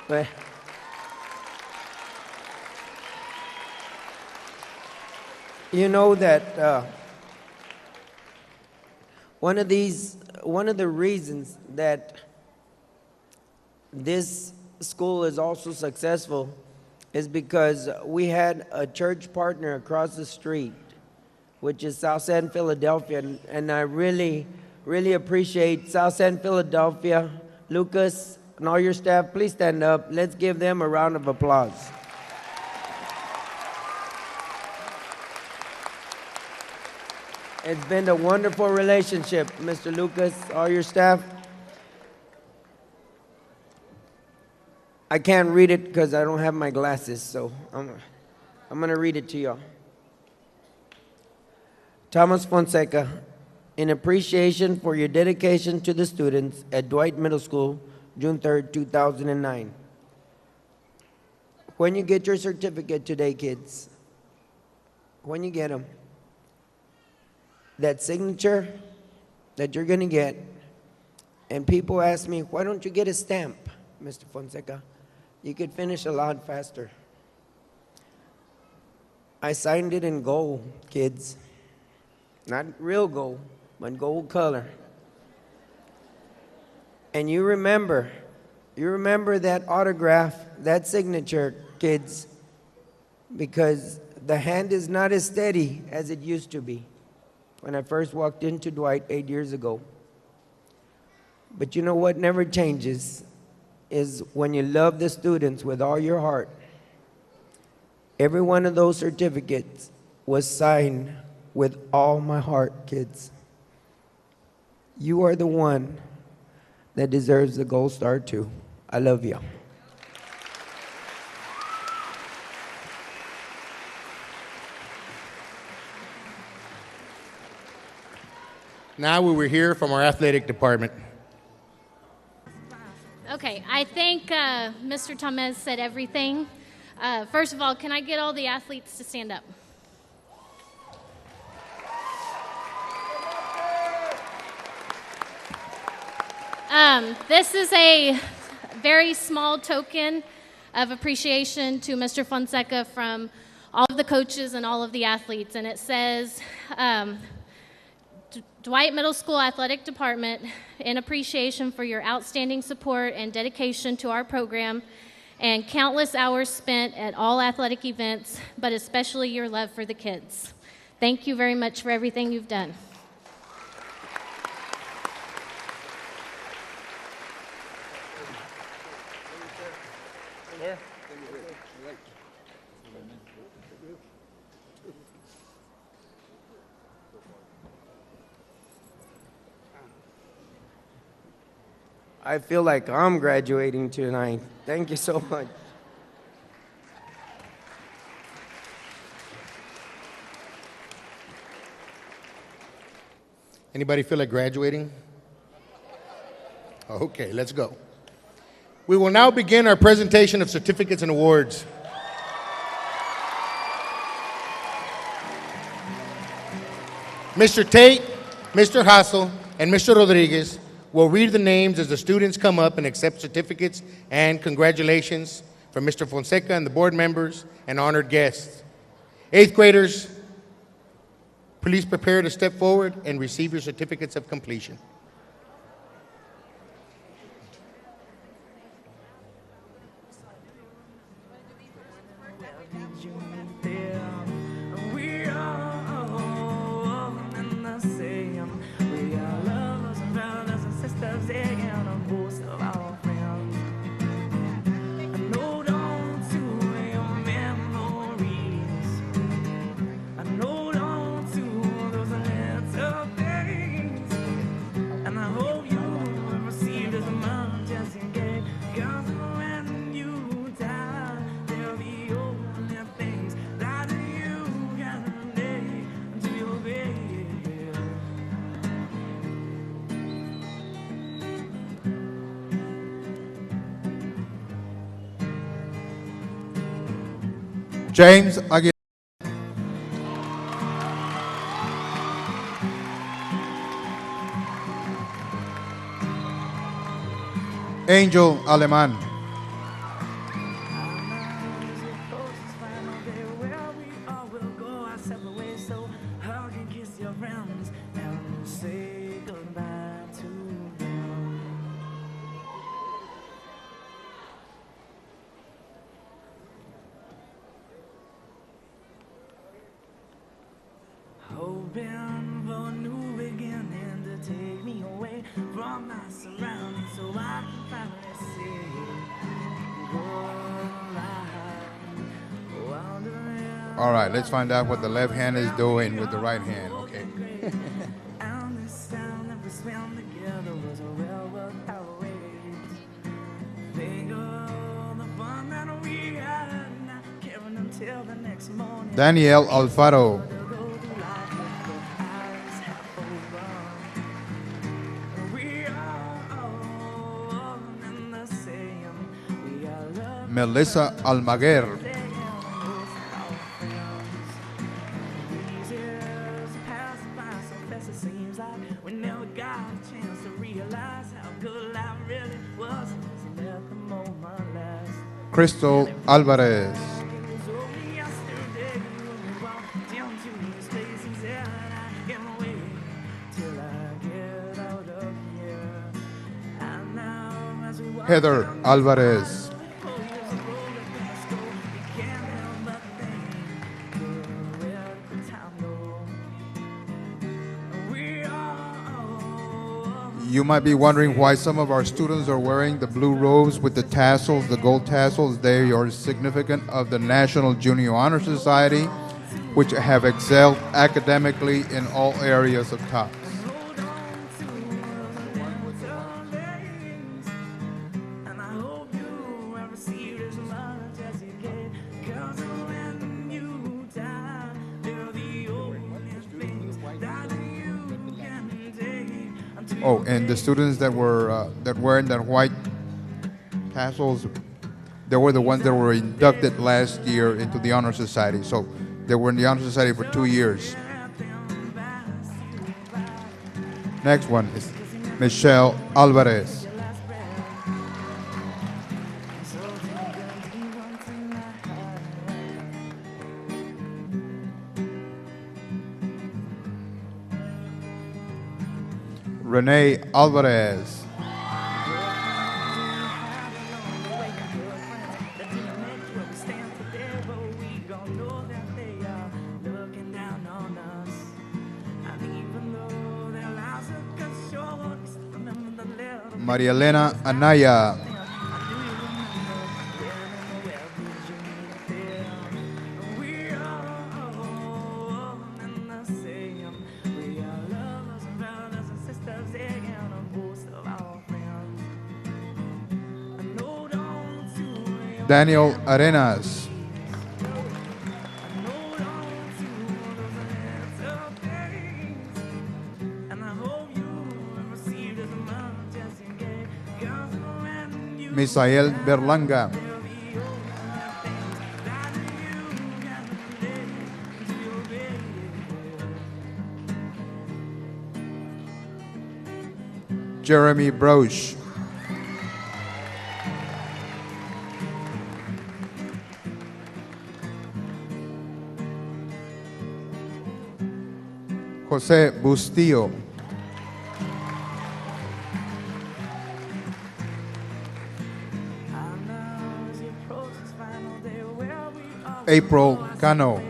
But you know that one of the reasons that this school is also successful is because we had a church partner across the street, which is South End, Philadelphia, and I really appreciate South End, Philadelphia. Lucas and all your staff, please stand up. Let's give them a round of applause. It's been a wonderful relationship, Mr. Lucas, all your staff. I can't read it because I don't have my glasses, so I'm going to read it to y'all. Thomas Fonseca, in appreciation for your dedication to the students at Dwight Middle School, June 3rd, 2009. When you get your certificate today, kids, when you get them, that signature that you're going to get, and people ask me, why don't you get a stamp, Mr. Fonseca? You could finish a lot faster. I signed it in gold, kids. Not real gold, but gold color. And you remember that autograph, that signature, kids, because the hand is not as steady as it used to be when I first walked into Dwight 8 years ago. But you know what never changes is when you love the students with all your heart. Every one of those certificates was signed with all my heart, kids. You are the one that deserves the gold star too. I love you. Now we will hear from our athletic department. Okay, I think Mr. Tomez said everything. First of all, can I get all the athletes to stand up? This is a very small token of appreciation to Mr. Fonseca from all of the coaches and all of the athletes, and it says, Dwight Middle School Athletic Department, in appreciation for your outstanding support and dedication to our program and countless hours spent at all athletic events, but especially your love for the kids. Thank you very much for everything you've done. I feel like I'm graduating tonight. Thank you so much. Anybody feel like graduating? Okay, let's go. We will now begin our presentation of certificates and awards. Mr. Tate, Mr. Hassel, and Mr. Rodriguez will read the names as the students come up and accept certificates and congratulations from Mr. Fonseca and the board members and honored guests. Eighth graders, please prepare to step forward and receive your certificates of completion. James Aguilar. Angel Alemán. Hoping for a new beginning to take me away from my surroundings so I can finally see good life. All right, let's find out what the left hand is doing with the right hand. Okay. And this time that we swam together was well worth our wait. Think of the fun that we had, not caring until the next morning. Daniel Alfaro. Go through life with the eyes half open. Melissa Almaguer. These years pass by so fast, it seems like we never got a chance to realize how good life really was. So let the moment last. Crystal Alvarez. It was only yesterday when we walked into these spaces, and I can't wait till I get out of here. And now as we walk Heather Alvarez. You might be wondering why some of our students are wearing the blue robes with the tassels, the gold tassels. They are significant of the National Junior Honor Society, which have excelled academically in all areas of TOPS. And I hope you have received as much as you get. 'Cause when you die, they're the only things that you can take. Oh, and the students that were wearing that white tassels, they were the ones that were inducted last year into the Honor Society. So they were in the Honor Society for 2 years. Next one is Michelle Alvarez. Renee Alvarez. Maria Elena Anaya. Daniel Arenas. Misael Berlanga. Jeremy Broche. Jose Bustillo. April Cano.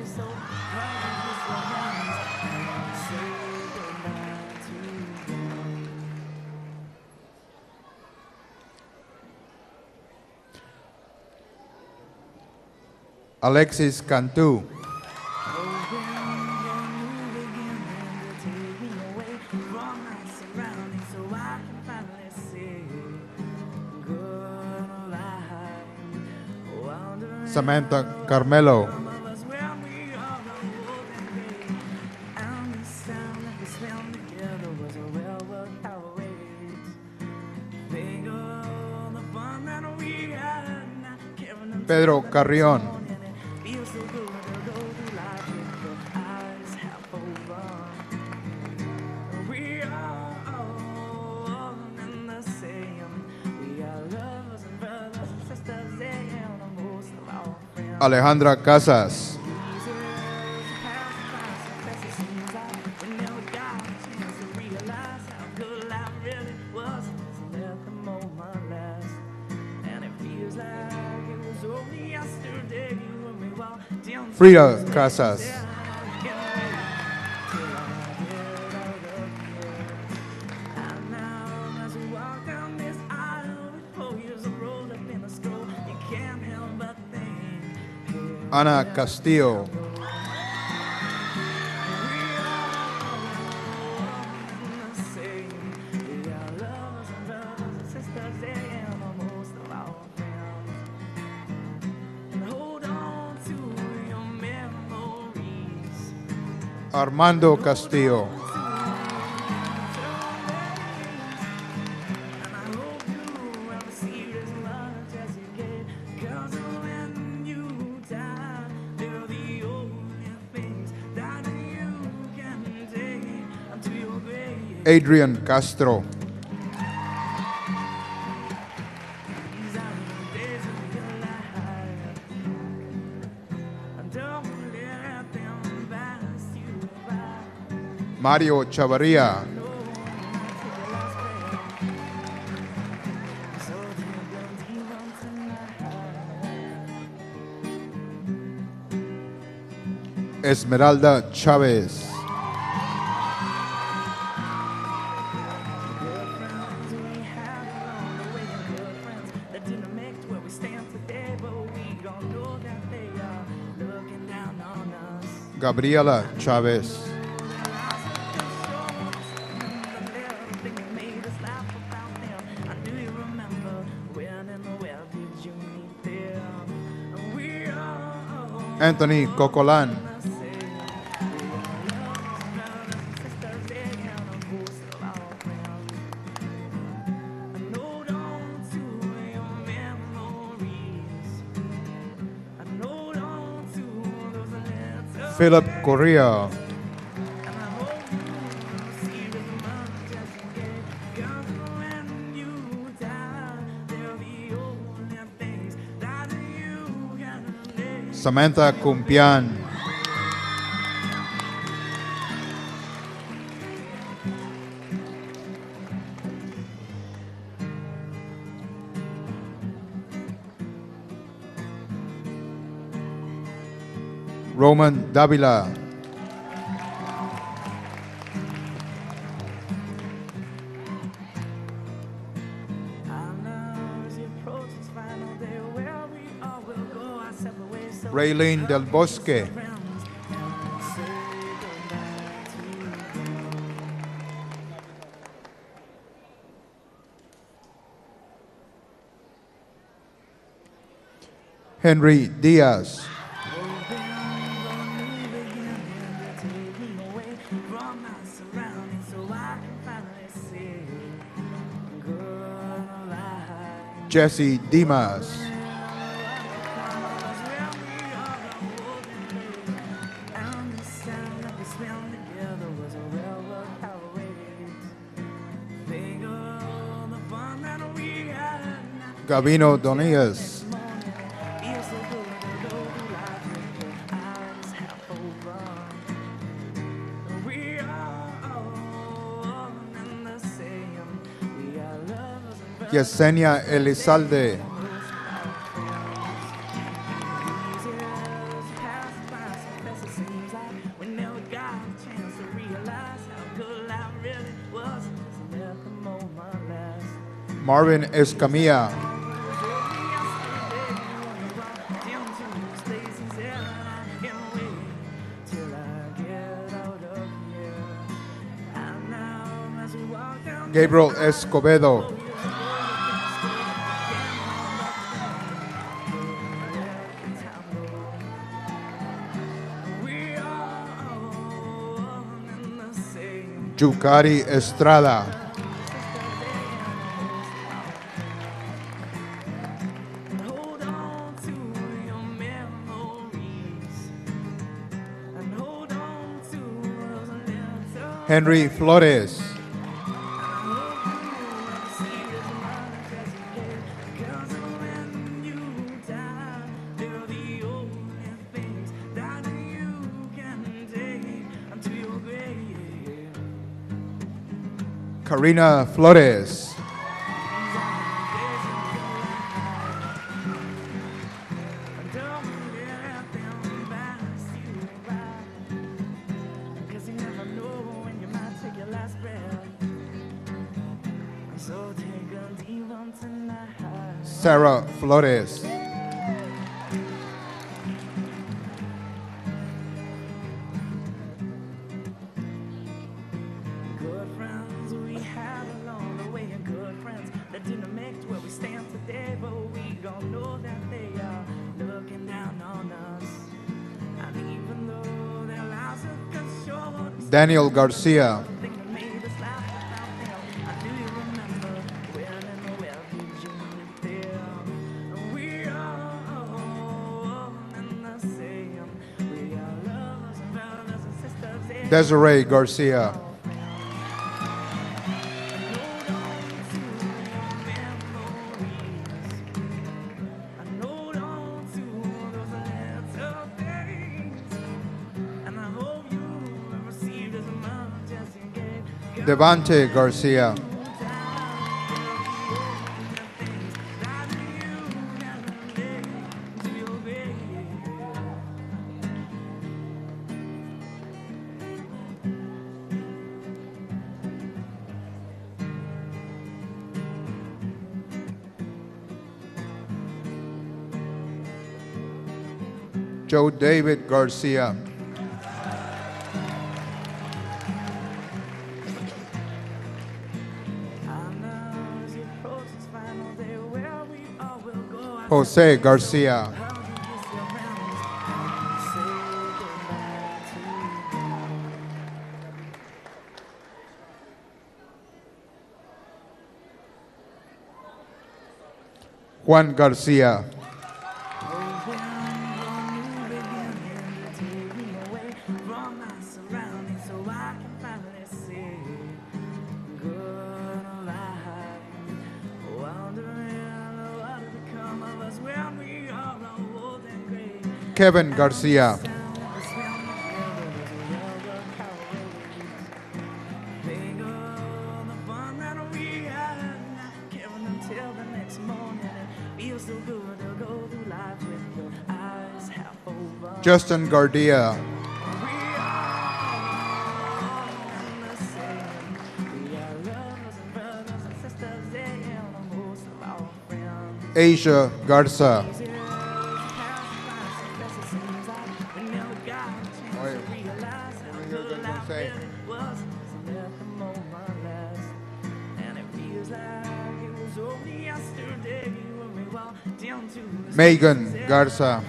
Alexis Cantu. Samantha Carmelo. Pedro Carrión. Alejandra Casas. Frida Casas. Ana Castillo. Armando Castillo. Cause Adrian Castro. These are the days of your life. And don't let them pass you by. Mario Chavarria. So take them deep on tonight. Esmeralda Chavez. Good friends we had along the way, and good friends that didn't make it where we stand today, but we gon' know that they are looking down on us. Gabriela Chavez. Anthony Cocolan. Philip Correa. Samantha Kumpian. Roman Davila. Raylene Del Bosque. Henry Diaz. Jesse Dimas. Gavino Donias. Yesenia Elizalde. Marvin Escamilla. Gabriel Escobedo. Yukari Estrada. Henry Flores. Karina Flores. Sarah Flores. Good friends we had along the way, and good friends that didn't make it where we stand today, but we gon' know that they are looking down on us. And even though their lives are cut short, Daniel Garcia. they made us laugh without them. I do you remember when and where did you meet them? We are one and the same. We are lovers and brothers and sisters. Desiree Garcia. Devante Garcia. Joe David Garcia. Jose Garcia. Juan Garcia. Kevin Garcia. Justin Gardia. Asia Garza. Megan Garza.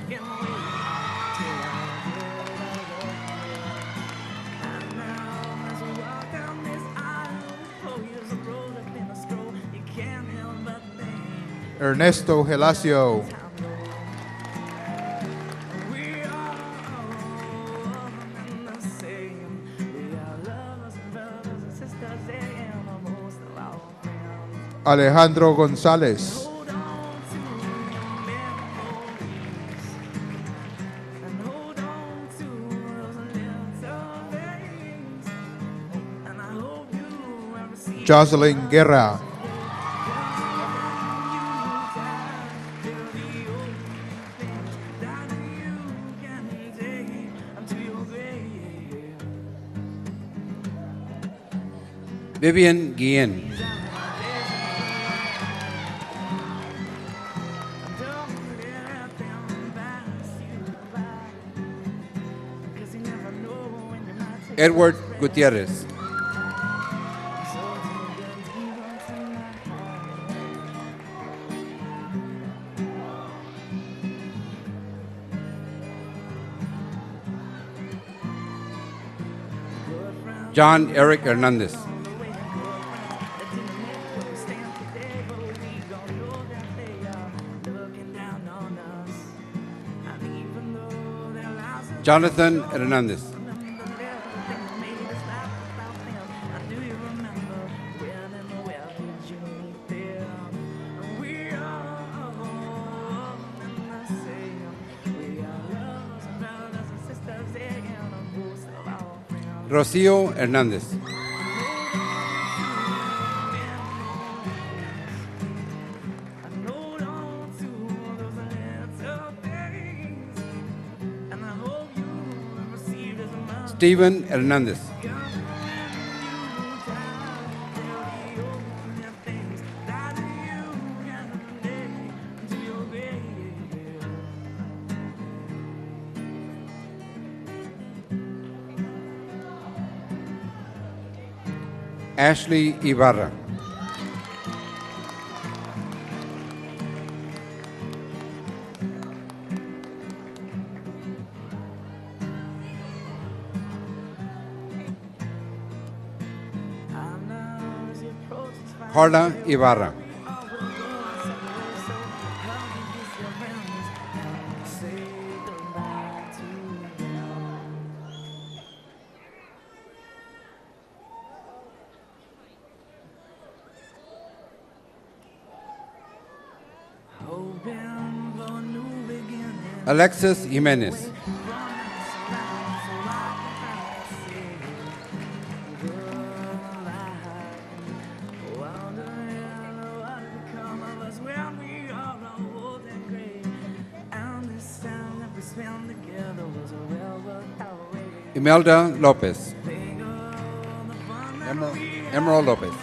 Ernesto Gelacio. Alejandro González. Jocelyn Guerra. Vivian Guillen. Edward Gutierrez. John Eric Hernandez. Jonathan Hernandez. Rocío Hernández. Steven Hernández. Ashley Ibarra. Carla Ibarra. Alexis Jimenez. Imelda Lopez. Emerald Lopez.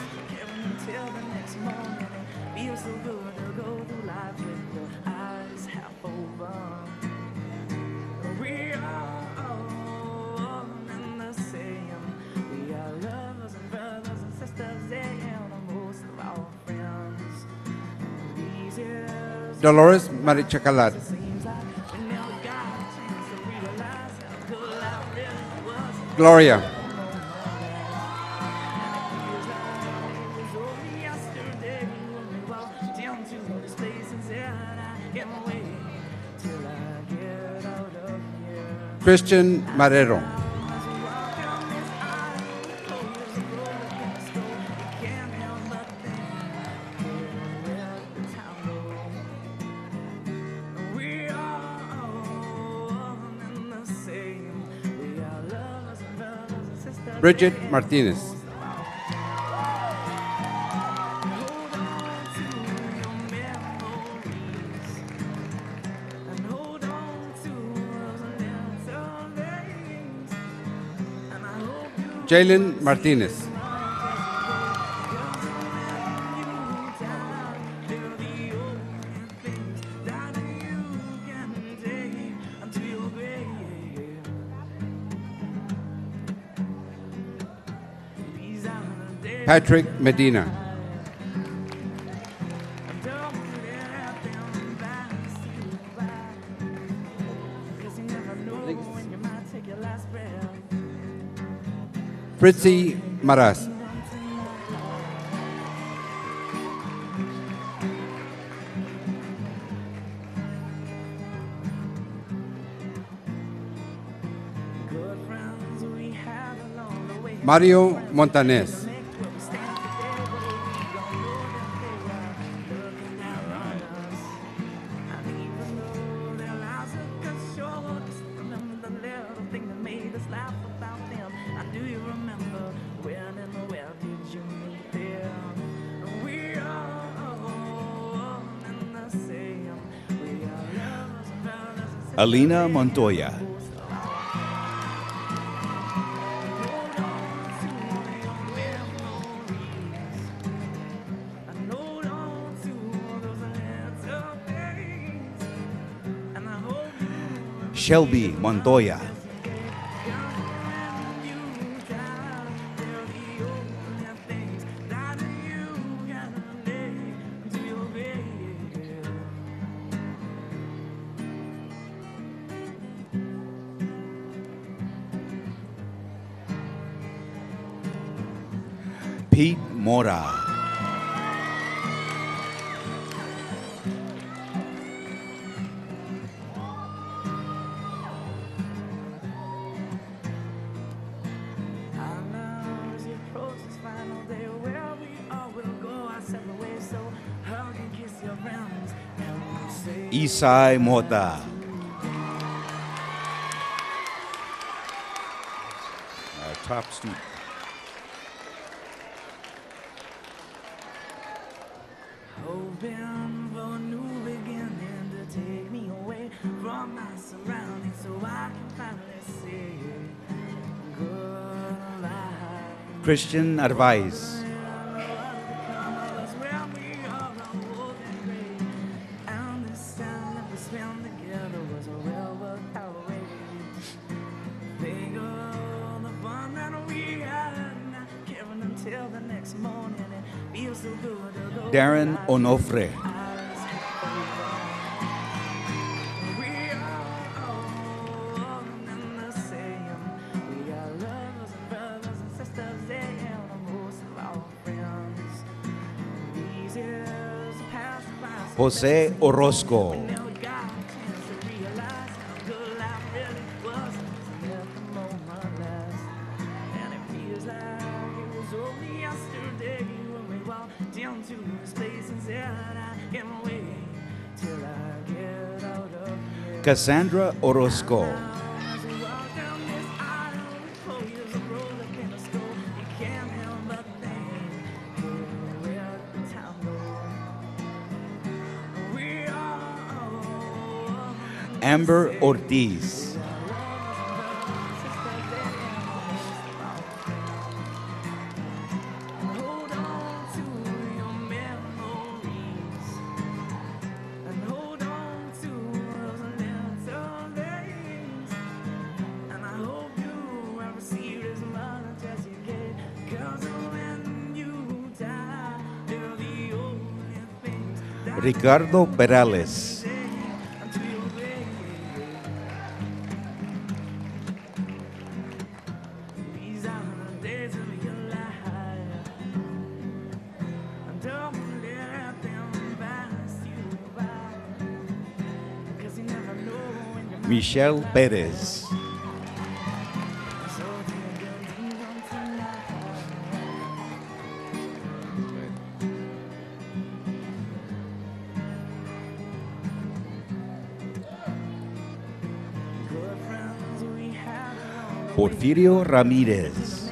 Until the next morning, it feels so good to go through life with your eyes half open. We are all in the same. We are lovers and brothers and sisters, and most of our friends. These years Dolores Marichacalat. seems like we never got a chance to realize how good life really was. Gloria. Christian Marrero. Bridget Martinez. Jalen Martinez. Patrick Medina. Fritzy Maras. Mario Montanes. Alina Montoya. Shelby Montoya. Pete Mora. Isai Mota. Our top student. Hoping for a new beginning to take me away from my surroundings so I can finally see good life. Christian Advice. And this time that we spent together was well worth our wait. Think of the fun that we had, not caring until the next morning. It feels so good to go. Darren Onofre. Jose Orozco. Cassandra Orozco. Amber Ortiz. Ricardo Perales. These are the days of your life. Don't let them pass you by. 'Cause you never know when you're Michelle Perez. Porfirio Ramírez.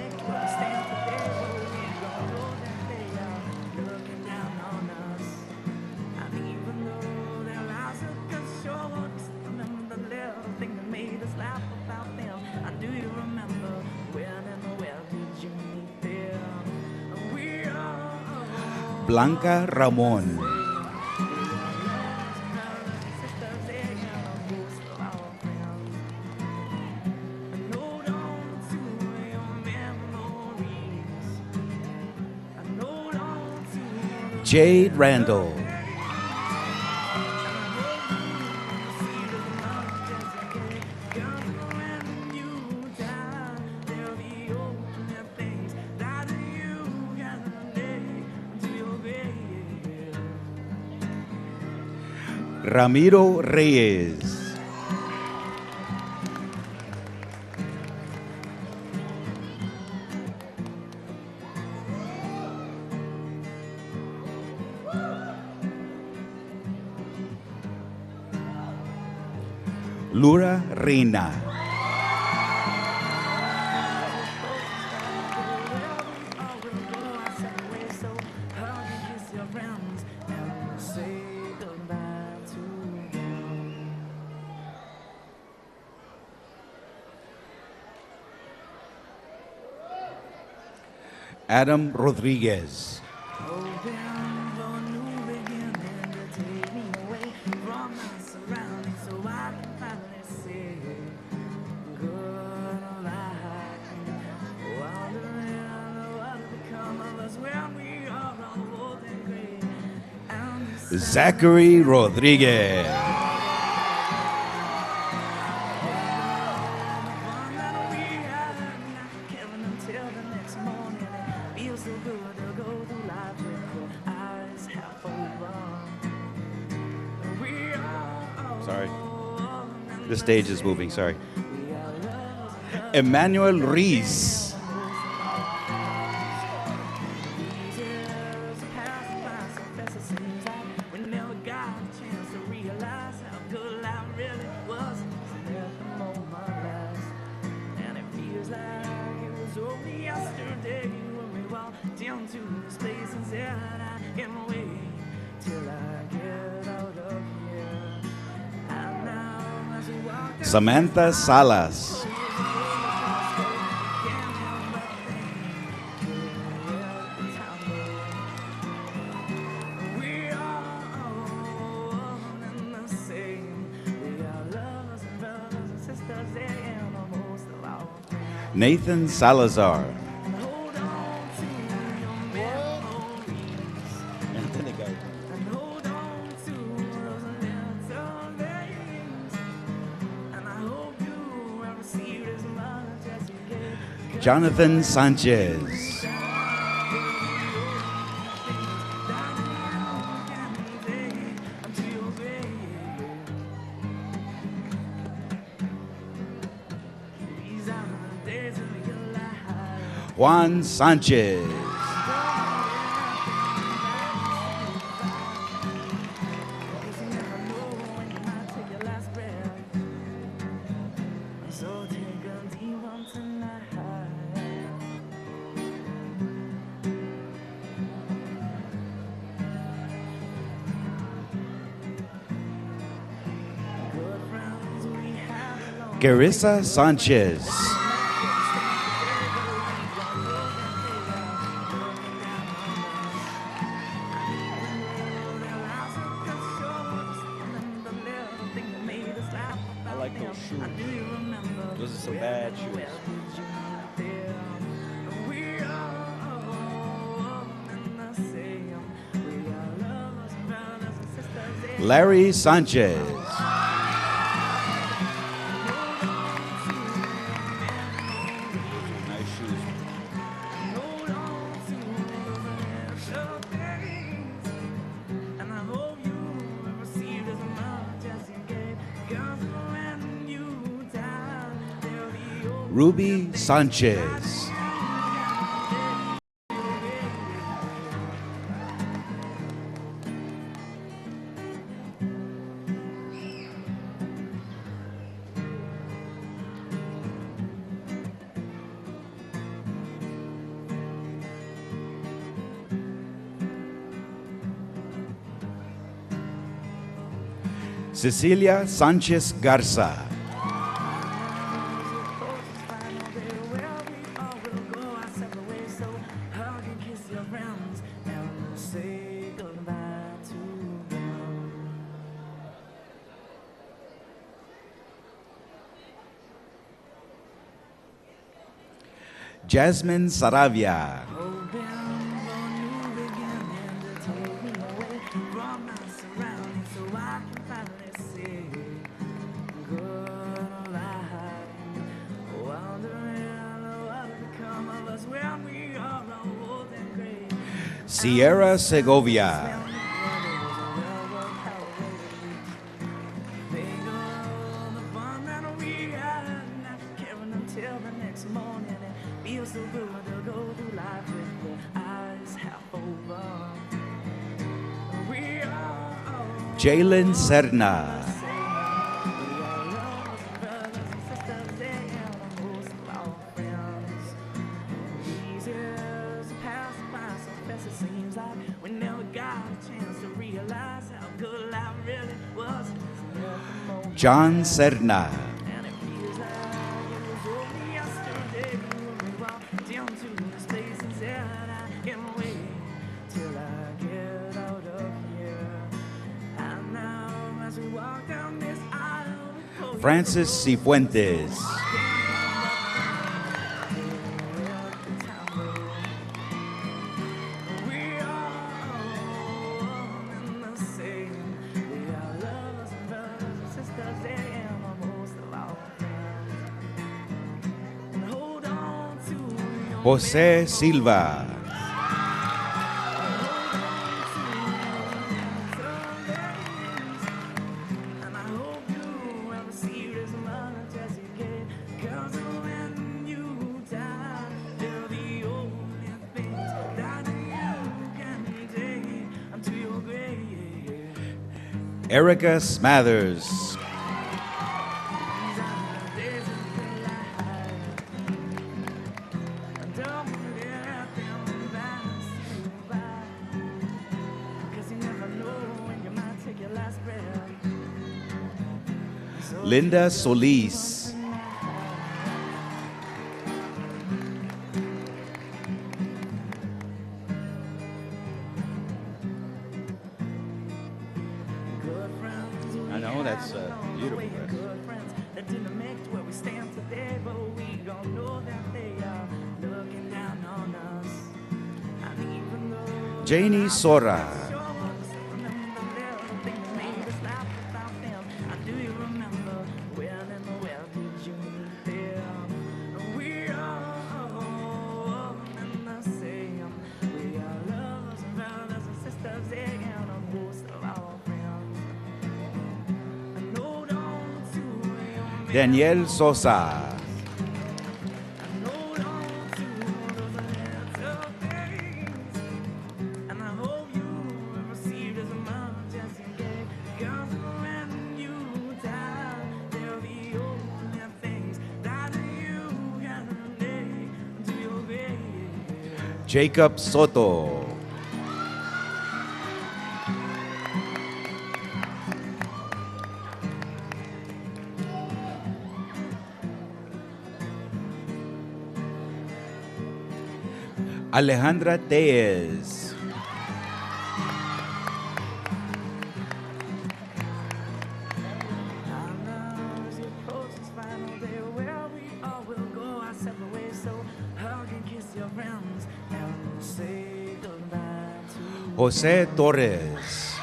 Blanca Ramón. Jade Randall. Ramiro Reyes. Lura Reina. Adam Rodriguez. Zachary Rodriguez. Sorry. The stage is moving, sorry. Emmanuel Reese. Samantha Salas. Nathan Salazar. Jonathan Sanchez. Juan Sanchez. Carissa Sanchez. I like those shoes. Those are some bad shoes. Larry Sanchez. Nice shoes. And I hope you received as much as you gave. 'Cause when you die, there'll be old Ruby Sanchez. Cecilia Sanchez Garza. Jasmine Saravia. Sierra Segovia. Jalen Serna. John Serna. Francis Cifuentes. José Silva. Erica Smathers. Linda Solis. I know, that's a beautiful dress. Janie Sora. Daniel Sosa. Jacob Soto. Alejandra Tellez. José Torres.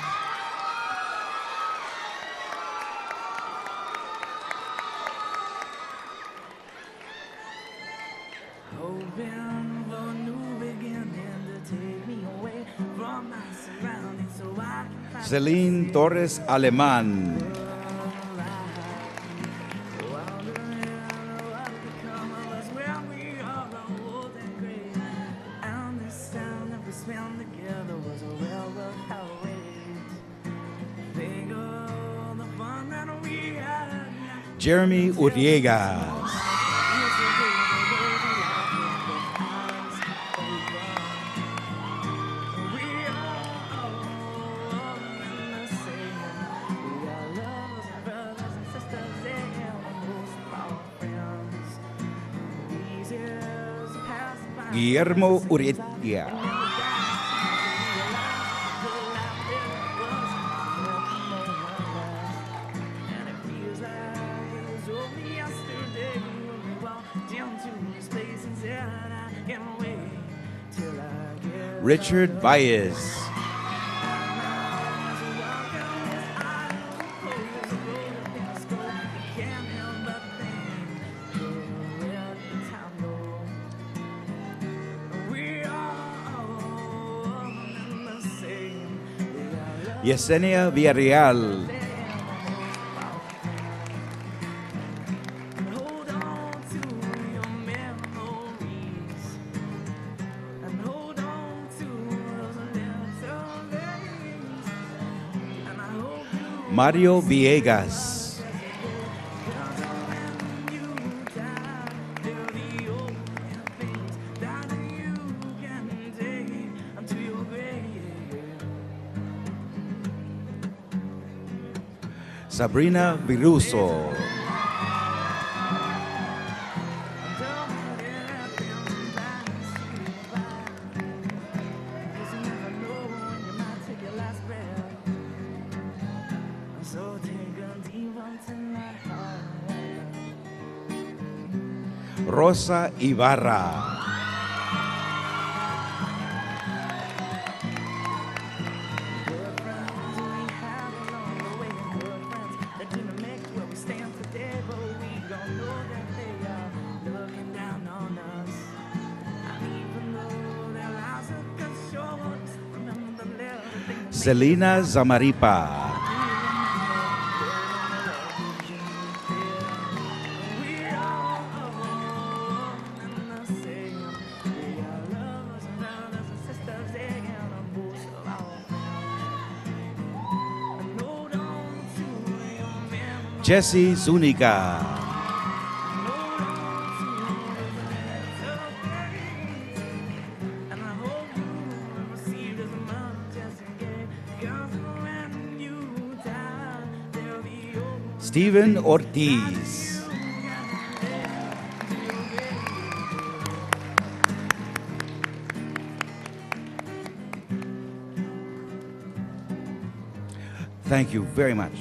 hoping for a new beginning to take me away from my surroundings so I can find Celine Torres Alemán. Jeremy Uriegas. Guillermo Urrutia. Richard Baez. Yesenia Villarreal. Mario Villegas. Sabrina Viruso. Rosa Ibarra. Selena Zamaripa. Jesse Zuniga. Steven Ortiz. Thank you very much.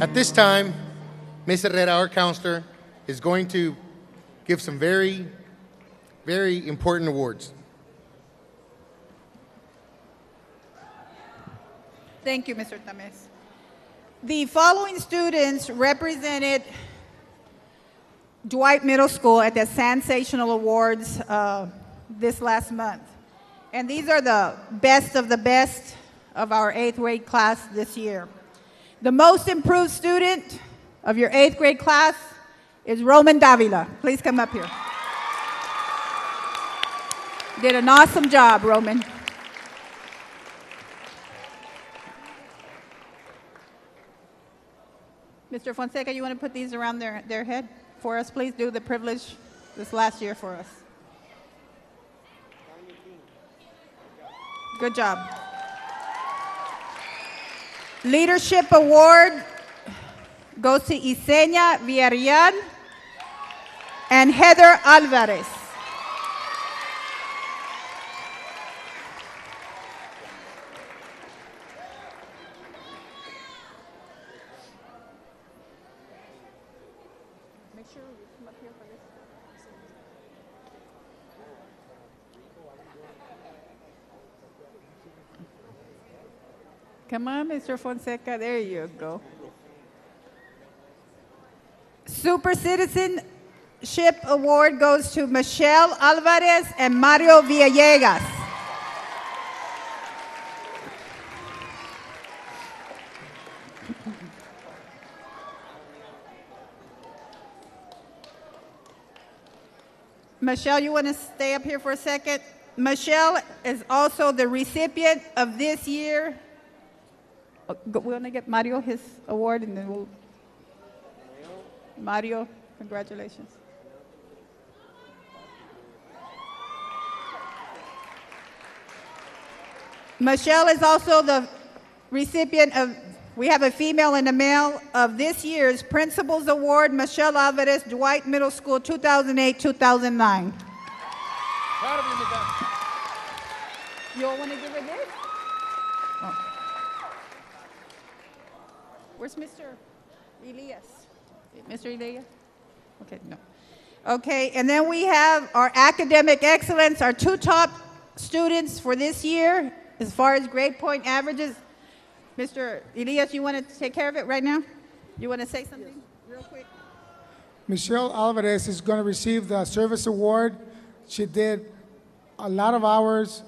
At this time, Ms. Herrera, our counselor, is going to give some very, very important awards. Thank you, Mr. Tames. The following students represented Dwight Middle School at the Sensational Awards this last month. And these are the best of our 8th grade class this year. The most improved student of your 8th grade class is Roman Davila. Please come up here. Did an awesome job, Roman. Mr. Fonseca, you want to put these around their head for us? Please do the privilege this last year for us. Good job. Leadership Award goes to Yesenia Villarreal and Heather Alvarez. Come on, Mr. Fonseca. There you go. Super Citizenship Award goes to Michelle Alvarez and Mario Villegas. Michelle, you want to stay up here for a second? Michelle is also the recipient of this year. We're going to get Mario his award, and then we'll. Mario, congratulations. Michelle is also the recipient of, we have a female and a male, of this year's Principals Award, Michelle Alvarez, Dwight Middle School, 2008-2009. Proud of you, Michelle. You all want to give her this? Oh. Where's Mr. Elias? Mr. Elias? Okay, no. Okay, and then we have our academic excellence, our two top students for this year, as far as grade point averages. Mr. Elias, you want to take care of it right now? You want to say something real quick? Michelle Alvarez is going to receive the service award. She did a lot of hours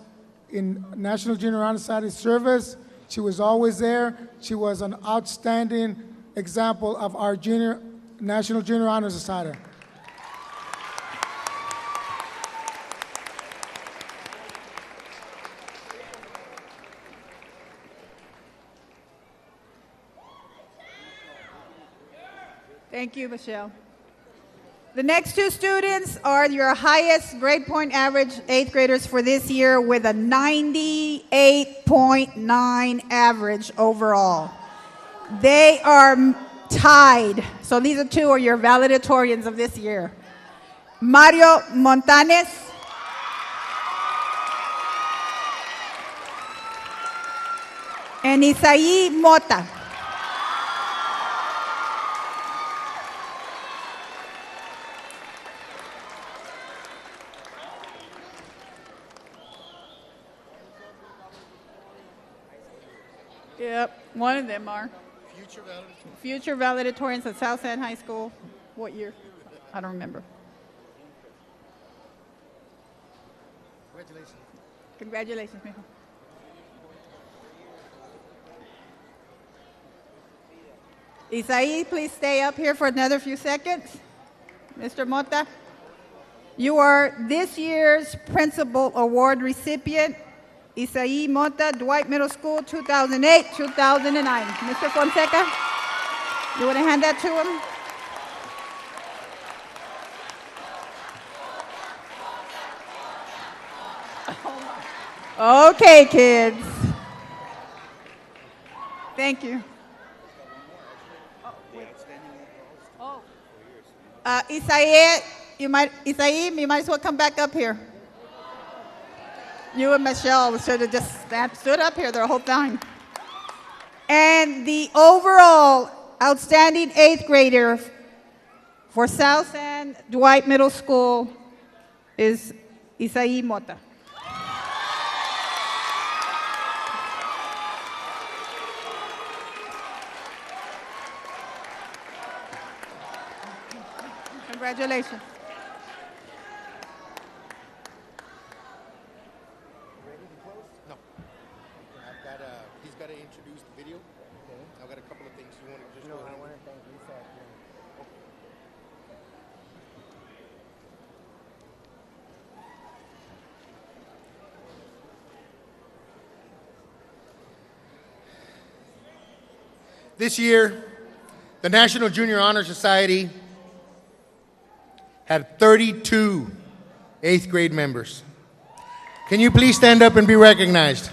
in National Junior Honor Society service. She was always there. She was an outstanding example of our National Junior Honor Society. Thank you, Michelle. The next two students are your highest grade point average 8th graders for this year with a 98.9 average overall. They are tied. So these two are your valedictorians of this year. Mario Montanes and Isaí Mota. Yep, one of them are. Future valedictorians at South End High School. What year? I don't remember. Congratulations. Congratulations, mijo. Isaí, please stay up here for another few seconds. Mr. Mota, you are this year's Principal Award recipient. Isaí Mota, Dwight Middle School, 2008-2009. Mr. Fonseca, you want to hand that to him? Okay, kids. Thank you. Isaí, you might as well come back up here. You and Michelle should have just stood up here the whole time. And the overall outstanding 8th grader for South End Dwight Middle School is Isaí Mota. Congratulations. He's got to introduce the video. Okay. I've got a couple of things. You want to just go ahead? I want to thank Lisa. This year, the National Junior Honor Society had 32 8th grade members. Can you please stand up and be recognized?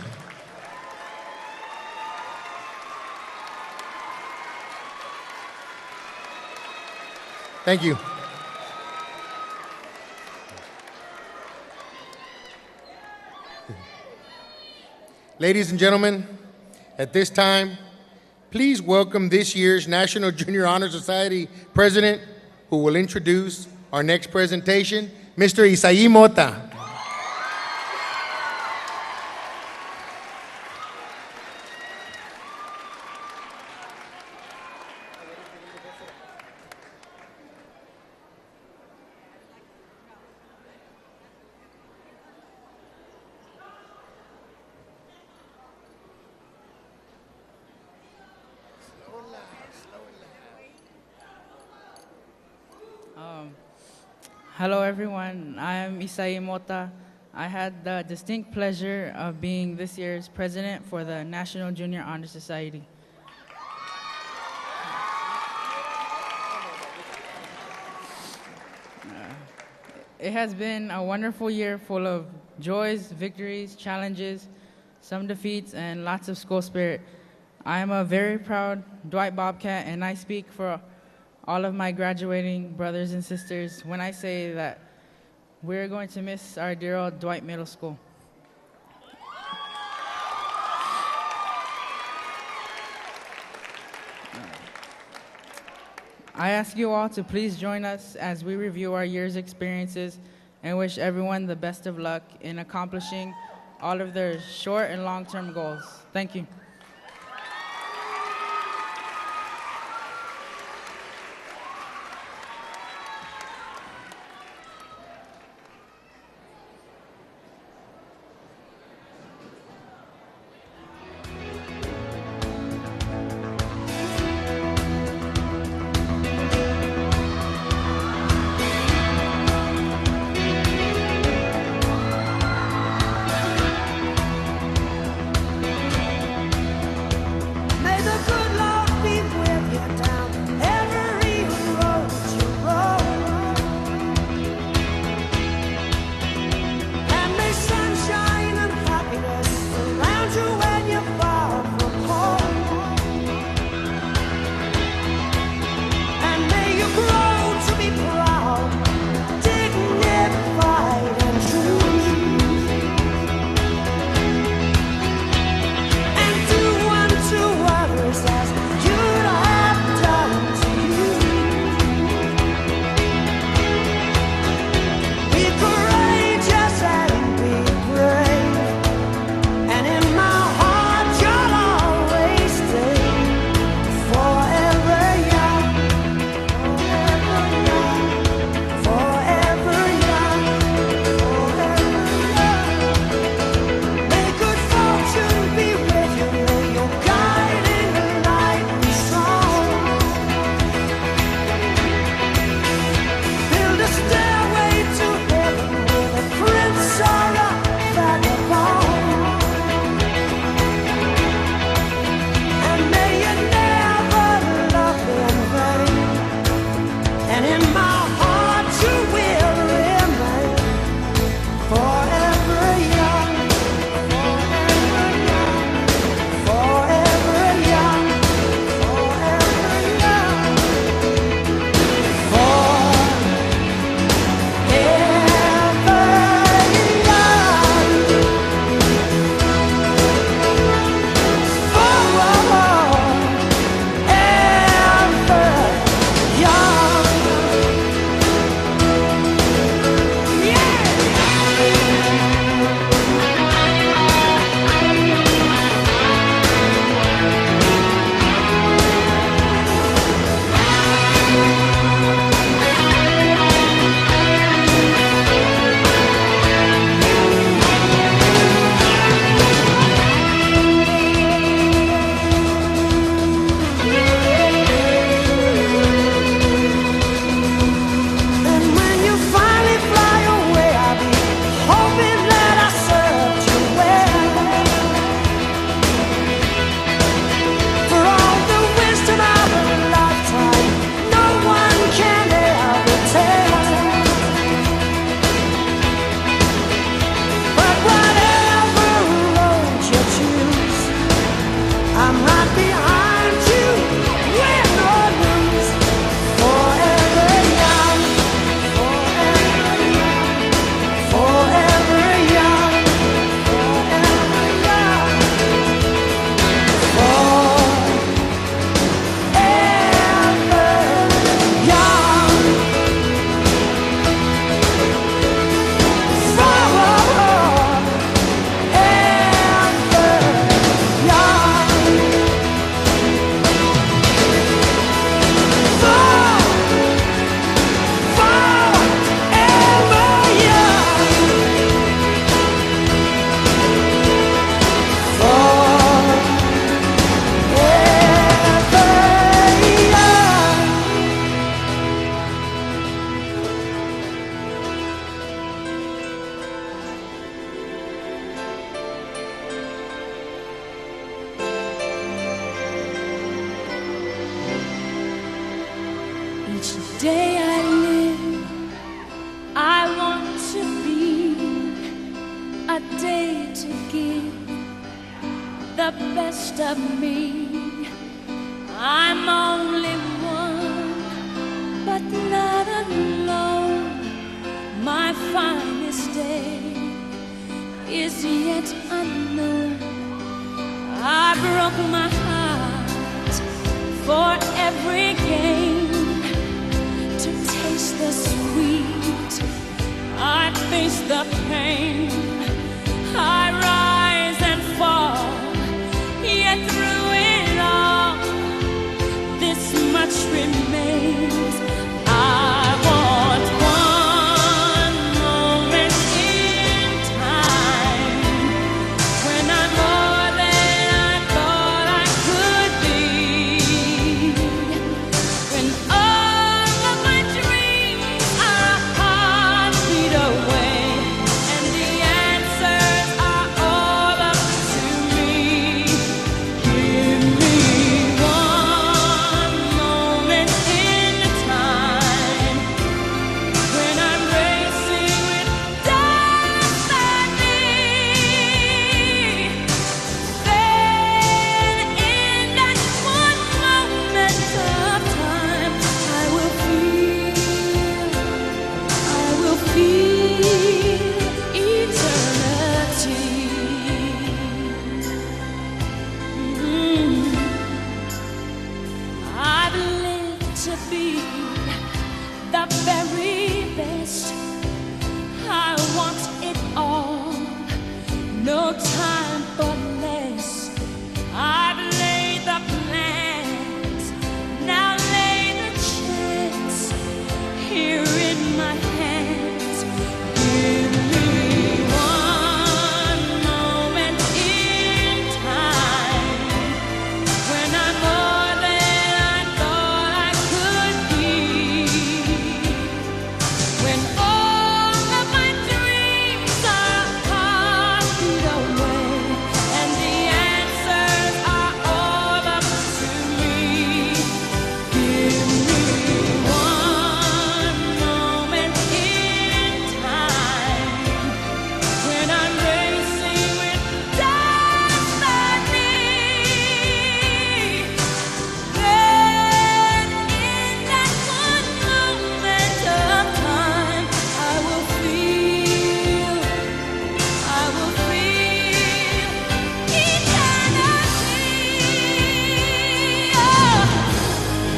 Thank you. Ladies and gentlemen, at this time, please welcome this year's National Junior Honor Society President, who will introduce our next presentation, Mr. Isaí Mota. Hello, everyone. I am Isai Mota. I had the distinct pleasure of being this year's president for the National Junior Honor Society. It has been a wonderful year full of joys, victories, challenges, some defeats, and lots of school spirit. I am a very proud Dwight Bobcat, and I speak for all of my graduating brothers and sisters when I say that we're going to miss our dear old Dwight Middle School. I ask you all to please join us as we review our year's experiences and wish everyone the best of luck in accomplishing all of their short and long-term goals. Thank you. the best of me. I'm only one, but not alone. My finest day is yet unknown. I broke my heart for every game. To taste the sweet, I face the pain. I rise and fall, yet through it all, this much remains. I want one moment in time when I'm more than I thought I could be. When all of my dreams are a heartbeat away, and the answers are all up to me. Give me one moment in time when I'm racing with destiny. Then in that one moment of time, I will feel eternity. I've lived to be the very best. I want it all, no time for less. I've laid the plans, now lay the chance here in my hands. Give me one moment in time when I'm more than I thought I could be. When all of my dreams are a heartbeat away, and the answers are all up to me. Give me one moment in time when I'm racing with destiny. Then in that one moment of time, I will feel eternity. Oh,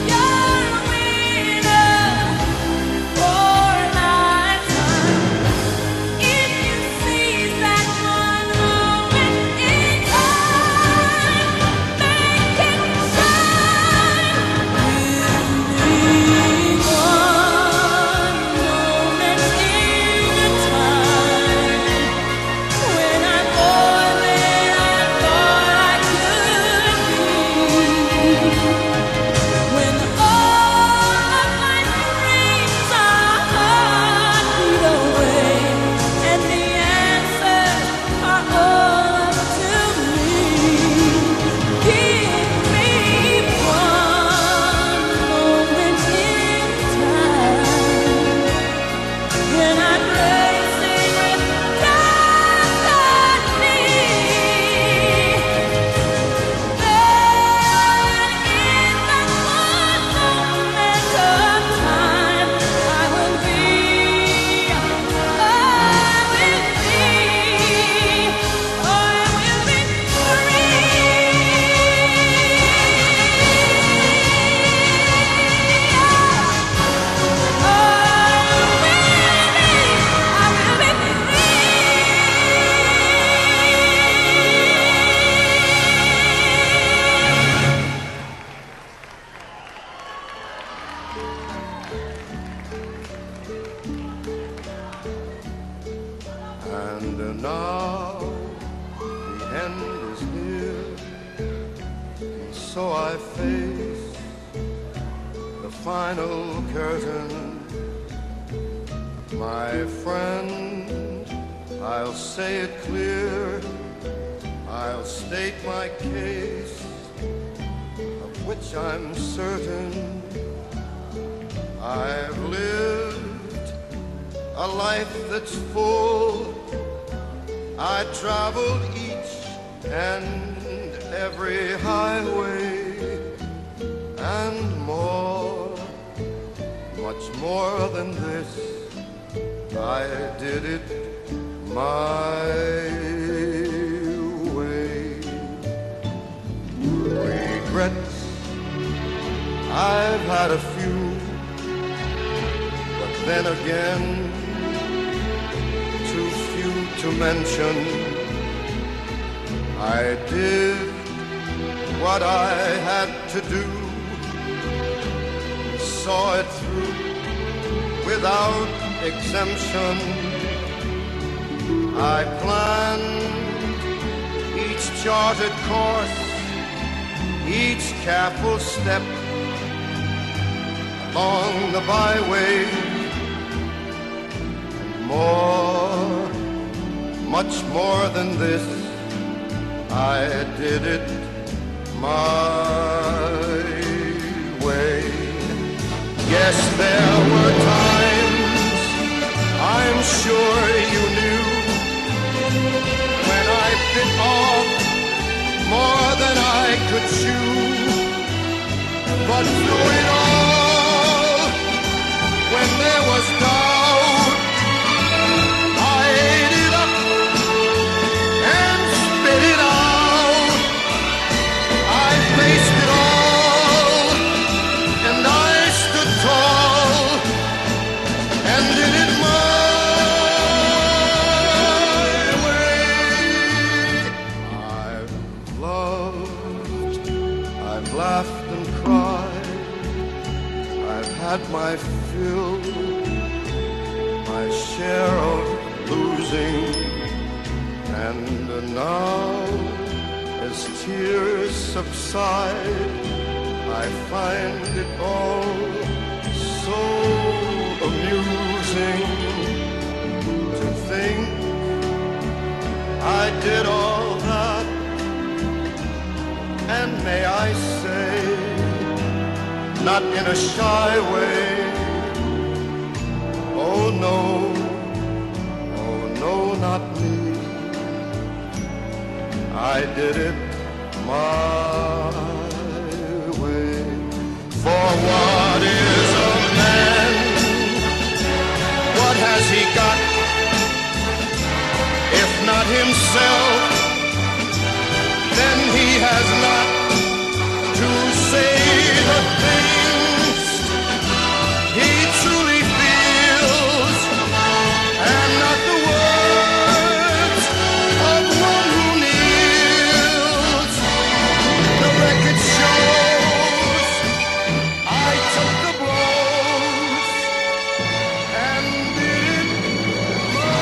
you're a winner for a lifetime. If you seize that one moment in time, make it shine. Give me one moment in time when I'm more than I thought I could be. When all of my dreams are a heartbeat away, and the answers are all up to me. Give me one moment in time when I'm racing with destiny. Then in that one moment of time, I will be And now the end is near, and so I face the final curtain. My friend, I'll say it clear, I'll state my case, of which I'm certain. I've lived a life that's full. I traveled each and every highway and more, much more than this. I did it my way. Regrets, I've had a few, but then again, too few to mention. I did what I had to do, saw it through without exemption. I planned each charted course, each careful step along the byway, and more, much more than this, I did it my way. Yes, there were times, I'm sure you knew, when I bit off more than I could chew. But through it all, when there was doubt, I ate it up and spit it out. I faced it all, and I stood tall, and did it my way. I've loved, I've laughed and cried, I've had my fill, my share of losing, and now, as tears subside, I find it all so amusing to think I did all that, and may I say, not in a shy way, oh no, not me. I did it my way. For what is a man? What has he got? If not himself, then he has not to say the things he truly feels, and not the words of one who kneels. The record shows I took the blows and did it my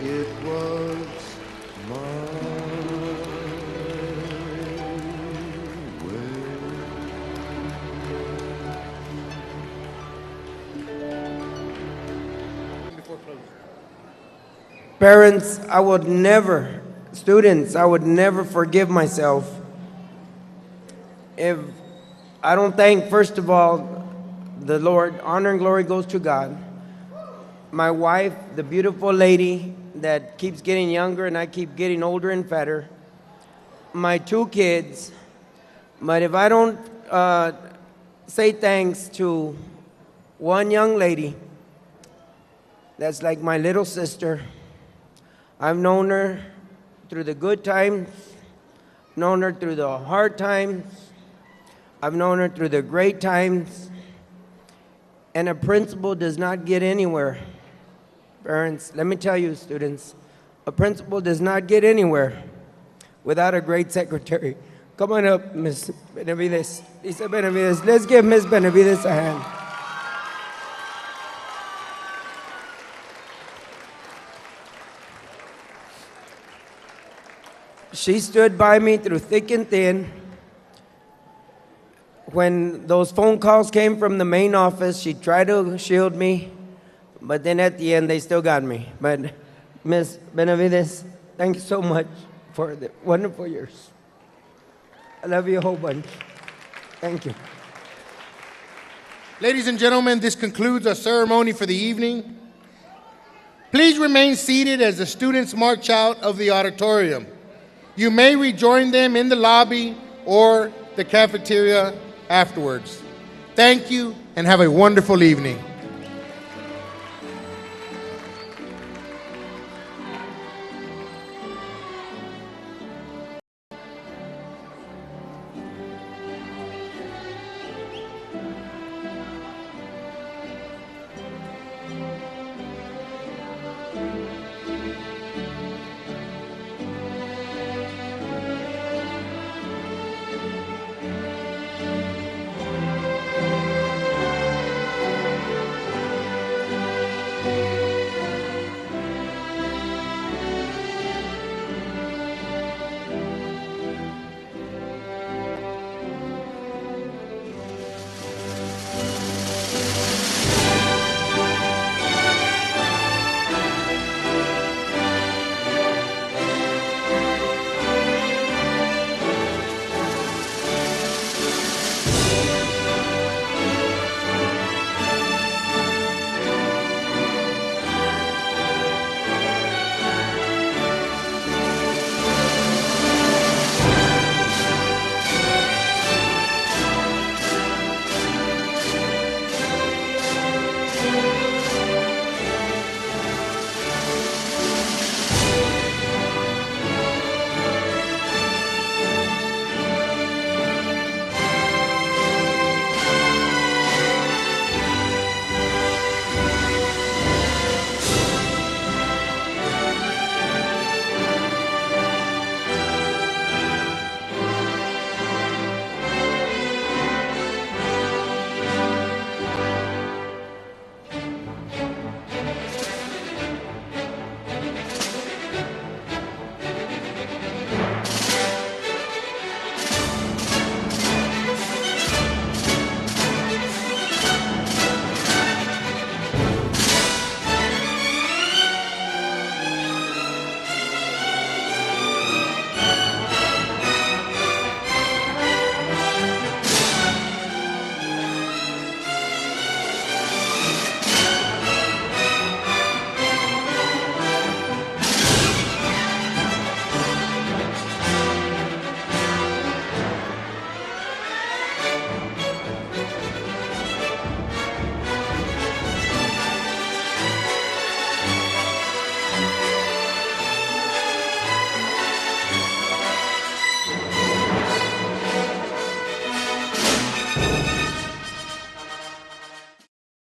it was my way. Parents, I would never, students, I would never forgive myself if I don't thank, first of all, the Lord. Honor and glory goes to God. My wife, the beautiful lady that keeps getting younger and I keep getting older and fatter. My 2 kids. But if I don't say thanks to one young lady that's like my little sister, I've known her through the good times, known her through the hard times, I've known her through the great times, and a principal does not get anywhere. Parents, let me tell you, students, a principal does not get anywhere without a great secretary. Come on up, Ms. Benavides. Lisa Benavides. Let's give Ms. Benavides a hand. She stood by me through thick and thin. when those phone calls came from the main office, she tried to shield me, but then at the end, they still got me. But Miss Benavides, thank you so much for the wonderful years. I love you a whole bunch. Thank you. Ladies and gentlemen, this concludes our ceremony for the evening. Please remain seated as the students march out of the auditorium. You may rejoin them in the lobby or the cafeteria afterwards. Thank you and have a wonderful evening.